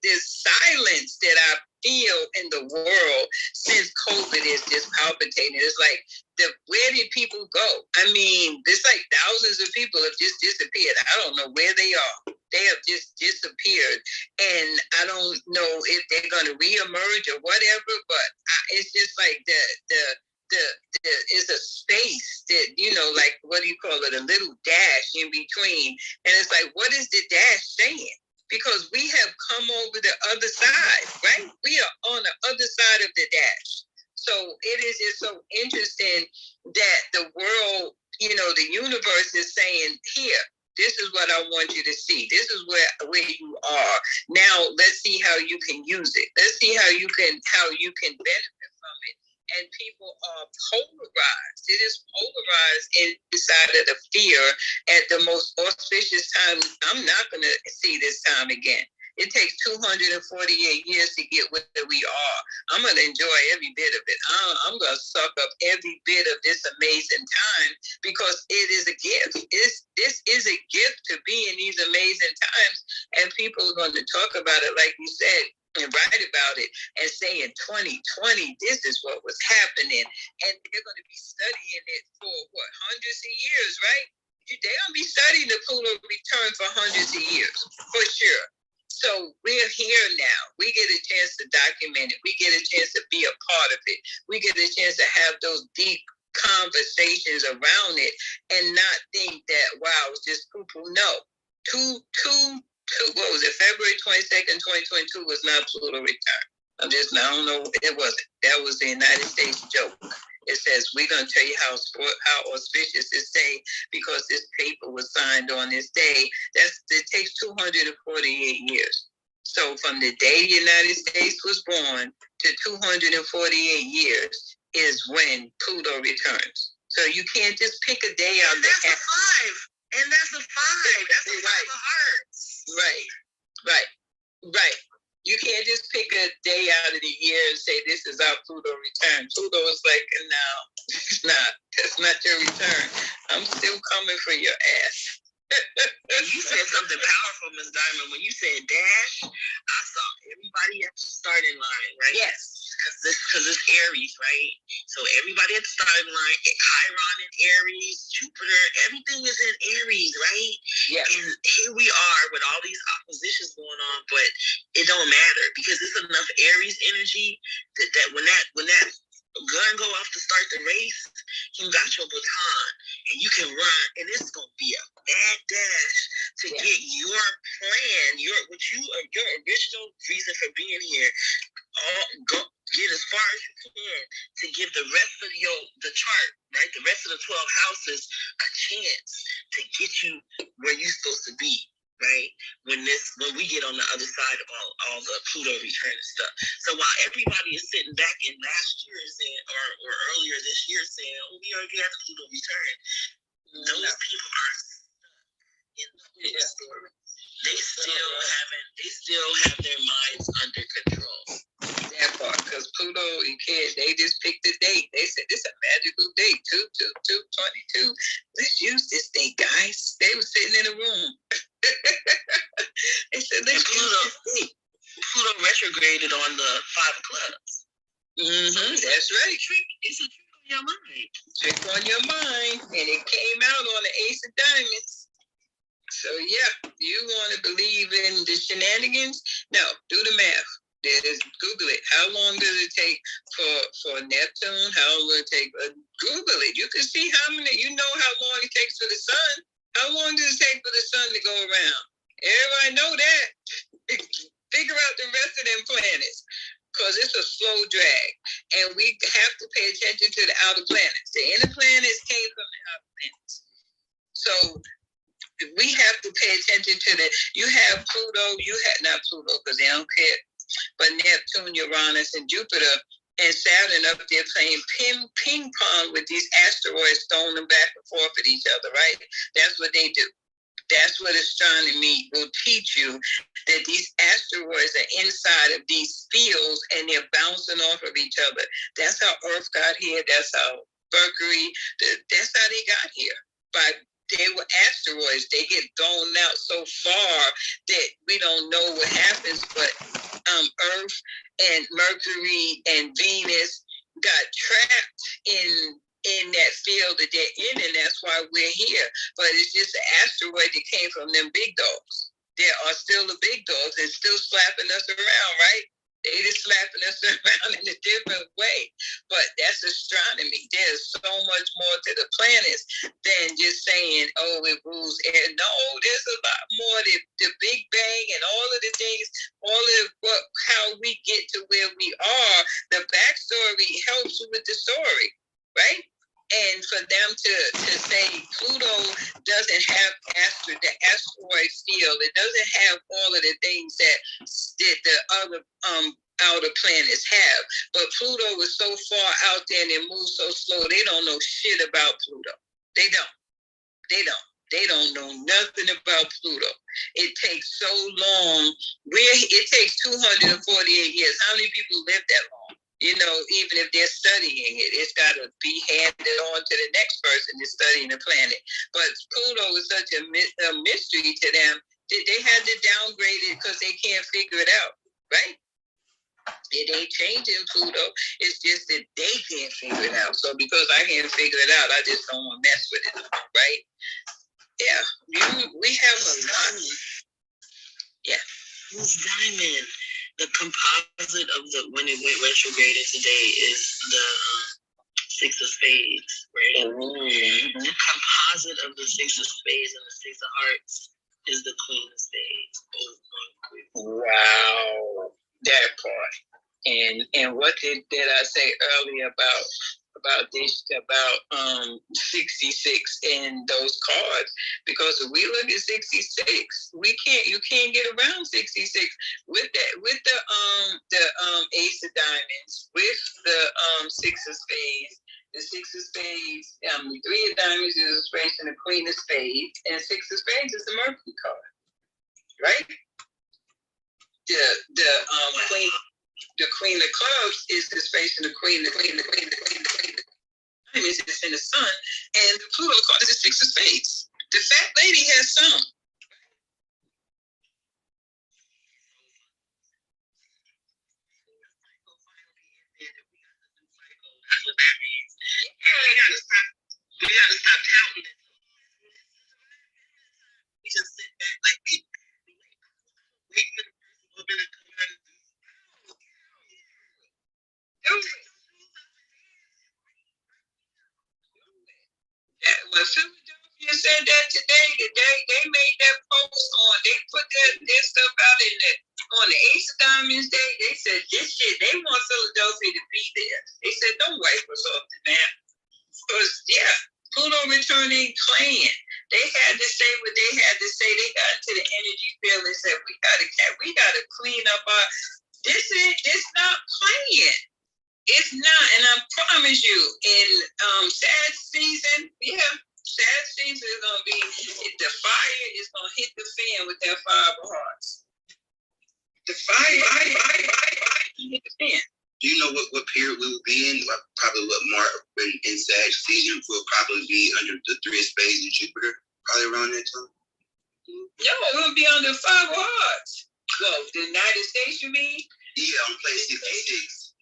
S2: this silence that I feel in the world since COVID is just palpitating. It's like, where did people go? I mean, it's like thousands of people have just disappeared. I don't know where they are. They have just disappeared. And I don't know if they're going to reemerge or whatever, but it's just like it's a space that, like, what do you call it? A little dash in between. And it's like, what is the dash saying? Because we have come over the other side, right? We are on the other side of the dash. So it is just so interesting that the world, the universe is saying, here, this is what I want you to see. This is where you are. Now let's see how you can use it. Let's see how you can benefit from it and people are polarized. It is polarized inside of the fear at the most auspicious time. I'm not going to see this time again. It takes 248 years to get where we are. I'm going to enjoy every bit of it. I'm going to suck up every bit of this amazing time because it is a gift. This is a gift to be in these amazing times. And people are going to talk about it, like you said, and write about it and say in 2020, this is what was happening. And they're going to be studying it for what, hundreds of years, right? They're going to be studying the Pluto return for hundreds of years, for sure. So we're here now. We get a chance to document it. We get a chance to be a part of it. We get a chance to have those deep conversations around it and not think that, wow, it's just poo-poo. No. What was it? February 22nd, 2022 was not Pluto return. I don't know. It wasn't. That was the United States joke. It says, we're going to tell you how auspicious this day because this paper was signed on this day. It takes 248 years. So from the day the United States was born to 248 years is when Pluto returns. So you can't just pick a day out.
S5: And that's a five. And that's a five. That's a five of hearts.
S2: Right. You can't just pick a day out of the year and say, this is our Pluto return. Pluto is like, no, it's not. That's not your return. I'm still coming for your ass.
S5: You said something powerful, Ms. Diamond. When you said dash, I saw everybody at the starting line, right?
S2: Yes.
S5: Because it's Aries, right? So everybody at the starting line, Chiron in Aries, Jupiter, everything is in Aries, right?
S2: Yeah.
S5: And here we are with all these oppositions going on, but it don't matter because it's enough Aries energy that when that gun go off to start the race, you got your baton and you can run, and it's gonna be a mad dash to get your plan, your original reason for being here. Go get as far as you can to give the rest of the chart, right? The rest of the 12 houses a chance to get you where you're supposed to be, right? When we get on the other side of all the Pluto return and stuff. So while everybody is sitting back in last year saying, or earlier this year saying, oh, we already had the Pluto return, those people are in the Pluto story. They still have their minds under control.
S2: That part, because Pluto and kids, they just picked a date. They said this is a magical date, 2/2/22. Let's use this date, guys. They were sitting in a room. They said let's use this date.
S5: Pluto retrograded on the 5 of clubs.
S2: Mm-hmm, that's right.
S5: It's a trick on your mind.
S2: Trick on your mind, and it came out on the Ace of Diamonds. So yeah, you want to believe in the shenanigans? No, do the math. Just Google it. How long does it take for Neptune? How long does it take? Google it. You can see how long it takes for the sun. How long does it take for the sun to go around? Everybody know that. Figure out the rest of them planets. Because it's a slow drag. And we have to pay attention to the outer planets. The inner planets came from the outer planets. So we have to pay attention to that. You have Pluto, not Pluto because they don't care, but Neptune, Uranus, and Jupiter and Saturn up there playing ping pong with these asteroids, throwing them back and forth at each other, right? That's what they do. That's what astronomy will teach you, that these asteroids are inside of these fields and they're bouncing off of each other. That's how Earth got here. That's how Mercury, that's how they got here. They were asteroids. They get thrown out so far that we don't know what happens, but Earth and Mercury and Venus got trapped in that field that they're in, and that's why we're here. But it's just an asteroid that came from them big dogs. There are still the big dogs and still slapping us around, right? They just slapping us around in a different way. But that's astronomy. There's so much more to the planets than just saying, oh, it rules air. No, there's a lot more. The Big Bang and all of the things, how we get to where we are, the backstory helps with the story, right? And for them to say Pluto doesn't have the asteroid field, it doesn't have all of the things that the other outer planets have. But Pluto is so far out there and it moves so slow, they don't know shit about Pluto. They don't. They don't know nothing about Pluto. It takes so long. It takes 248 years. How many people live that long? You know, even if they're studying it, it's got to be handed on to the next person that's studying the planet. But Pluto is such a mystery to them that they had to downgrade it because they can't figure it out, right? It ain't changing Pluto. It's just that they can't figure it out. So because I can't figure it out, I just don't want to mess with it, right? Yeah, we have a lot. Yeah.
S5: Miss Diamond, the composite of when it went retrograde today is the Six of Spades, right? Mm-hmm. The composite of the Six of Spades and the Six of Hearts is the Queen of Spades.
S2: Wow, that part. And what did I say earlier about 66 and those cards? Because if we look at 66, you can't get around 66 with the Ace of Diamonds, with the Six of Spades. The Six of Spades, the Three of Diamonds is a space and the Queen of Spades, and Six of Spades is the Mercury card, right? The Queen of Clubs is the space and the Queen is in the Sun, and the Pluto card is the Six of Spades. The fat lady has some.
S5: We gotta stop counting it. We just sit back like we wait for the person to come out and
S2: Do it. Well, Philadelphia said that today. They made that post on. They put their stuff out on the Ace of Diamonds Day. They said this shit. They want Philadelphia to be there. They said don't wipe us off the map. Because Pluto return ain't playing. They had to say what they had to say. They got into the energy field and said we gotta clean up our. It's not playing. It's not, and I promise you, in sad season, sad season is gonna be. The fire is gonna hit the fan with that 5 of Hearts. The fire hit the fan.
S6: Do you know what period we will be in? Probably what March in Sag season will probably be under the 3 of Spades and Jupiter, probably around that time.
S2: No, it will be under 5 of Hearts. Well, the United States, you mean?
S6: Yeah, I'm playing 66.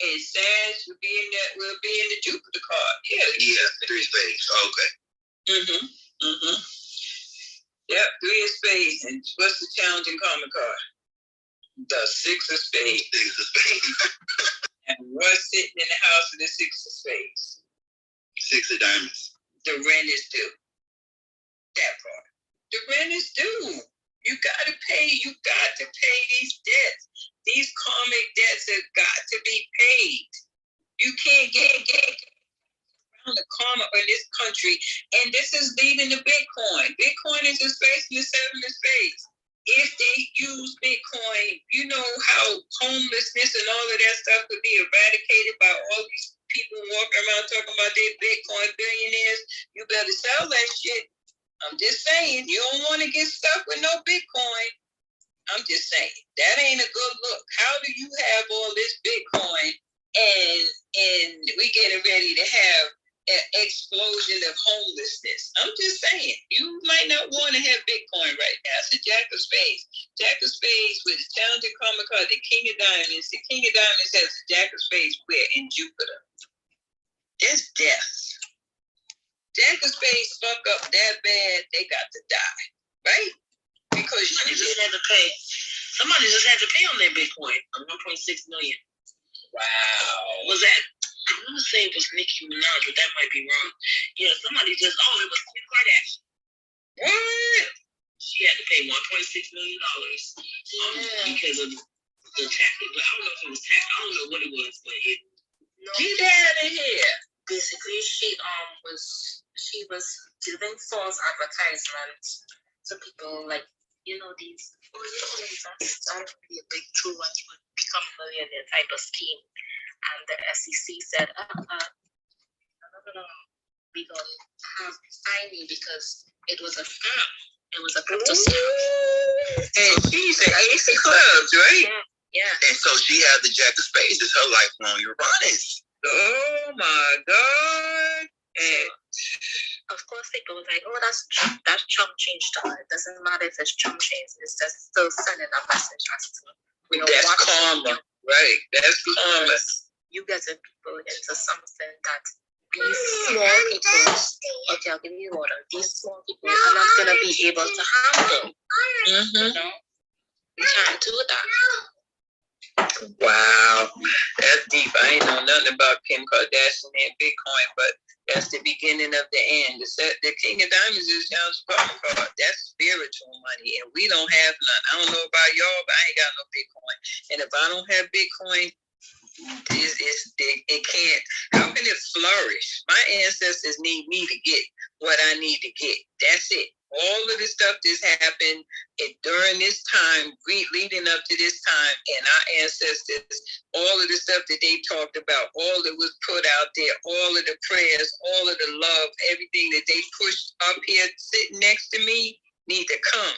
S2: And Sag will be in the Jupiter card.
S6: Yeah, 3 of Spades. Oh, okay.
S2: Yep, 3 of Spades. And what's the challenging karma card? The 6 of Spades.
S6: 6 of Spades.
S2: And what's sitting in the house of the 6 of Spades?
S6: 6 of Diamonds.
S2: The rent is due. That part. The rent is due. You gotta pay these debts. These karmic debts have got to be paid. You can't get around the karma in this country. And this is leading to Bitcoin. Bitcoin is a space in the 7 of Spades. If they use Bitcoin, you know how homelessness and all of that stuff could be eradicated by all these people walking around talking about their Bitcoin billionaires. You better sell that shit. I'm just saying, you don't want to get stuck with no Bitcoin. I'm just saying, that ain't a good look. How do you have all this Bitcoin and we getting ready to have an explosion of homelessness? I'm just saying, you might not want to have Bitcoin right now. It's a Jack of Spades. Jack of Spades with challenging karma card, the King of Diamonds. The King of Diamonds has a Jack of Spades where? In Jupiter. It's death. Jack of Spades fuck up that bad, they got to die, right? Because
S5: somebody just had to pay on their Bitcoin on 1.6 million.
S2: Wow.
S5: Was that? I want to say it was Nicki Minaj, but that might be wrong. Yeah, somebody just. Oh, it was Kim Kardashian.
S2: What?
S5: She had to pay $1.6 million because of the tax. But I don't know if it was tax. I don't know what it was, but it.
S2: Get out of here.
S1: Basically, she was giving false advertisements to people like, these, that's not be a big true one, you would be become a millionaire type of scheme. And the SEC said, we don't have finding because it was a scam. It was a crypto scam.
S2: And she's an ace of clubs, right?
S1: Yeah.
S6: And so she had the Jack of Spades as her lifelong Uranus.
S2: Oh my God. And
S1: of course, people was like, oh, that's Trump change star. It doesn't matter if it's Trump change, it's just still sending a message as to,
S2: that's karma, right? That's karma.
S1: You getting people into something that these small people, okay, I'll give you water. These small people are not going to be able to handle.
S2: Mm-hmm.
S1: You know? You can't do that.
S2: Wow, that's deep. I ain't know nothing about Kim Kardashian and Bitcoin, but that's the beginning of the end. The King of Diamonds is John's calling card. That's spiritual money, and we don't have none. I don't know about y'all, but I ain't got no Bitcoin. And if I don't have Bitcoin, it can't. How can it flourish? My ancestors need me to get what I need to get. That's it. All of the stuff that's happened during this time, leading up to this time, and our ancestors, all of the stuff that they talked about, all that was put out there, all of the prayers, all of the love, everything that they pushed up here, sitting next to me, need to come.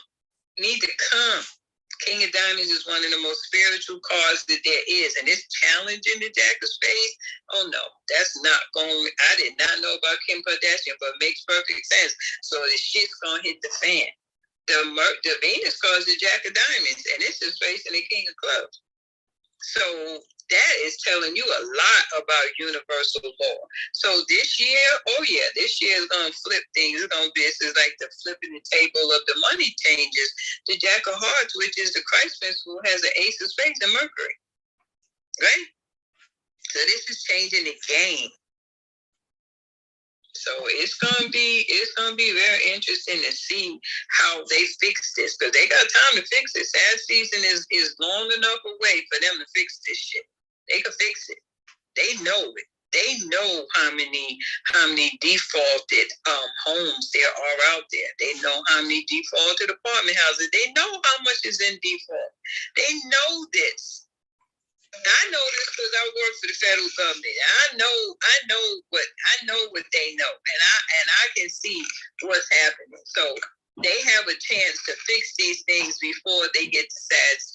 S2: King of Diamonds is one of the most spiritual cards that there is, and it's challenging the Jack of Spades. Oh no, that's not going. I did not know about Kim Kardashian, but it makes perfect sense. So the shit's gonna hit the fan. The Venus card is the Jack of Diamonds, and it's just facing the King of Clubs. So that is telling you a lot about universal law. So this year, this year is going to flip things. This is like the flipping the table of the money changes. The Jack of Hearts, which is the Christ Principle, has an Ace of Spades and Mercury, right? So this is changing the game. So it's gonna be very interesting to see how they fix this, because they got time to fix it. Sad season is long enough away for them to fix this shit. They can fix it. They know it. They know how many defaulted homes there are out there. They know how many defaulted apartment houses. They know how much is in default. They know this. I know this because I work for the federal government. I know what they know, and I can see what's happening. So they have a chance to fix these things before they get to SADS,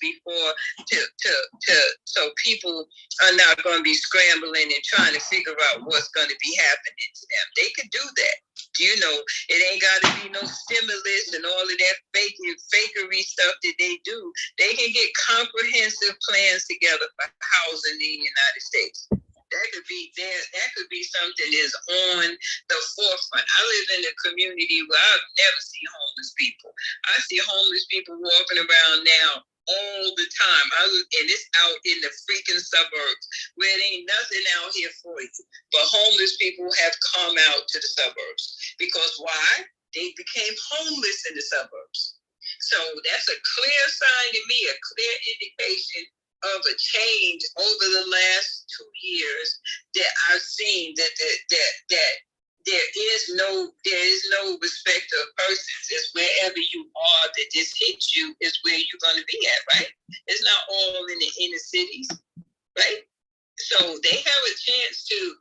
S2: so people are not going to be scrambling and trying to figure out what's going to be happening to them. They could do that. It ain't got to be no stimulus and all of that fakery stuff that they do. They can get comprehensive plans together for housing in the United States. That could be there. That could be something that's on the forefront. I live in a community where I've never seen homeless people. I see homeless people walking around now all the time. And it's out in the freaking suburbs where there ain't nothing out here for you. But homeless people have come out to the suburbs. Because why? They became homeless in the suburbs. So that's a clear sign to me, a clear indication of a change over the last 2 years that I've seen that there is no respect of persons. It's wherever you are that this hits you is where you're going to be at, right? It's not all in the inner cities, right? So they have a chance to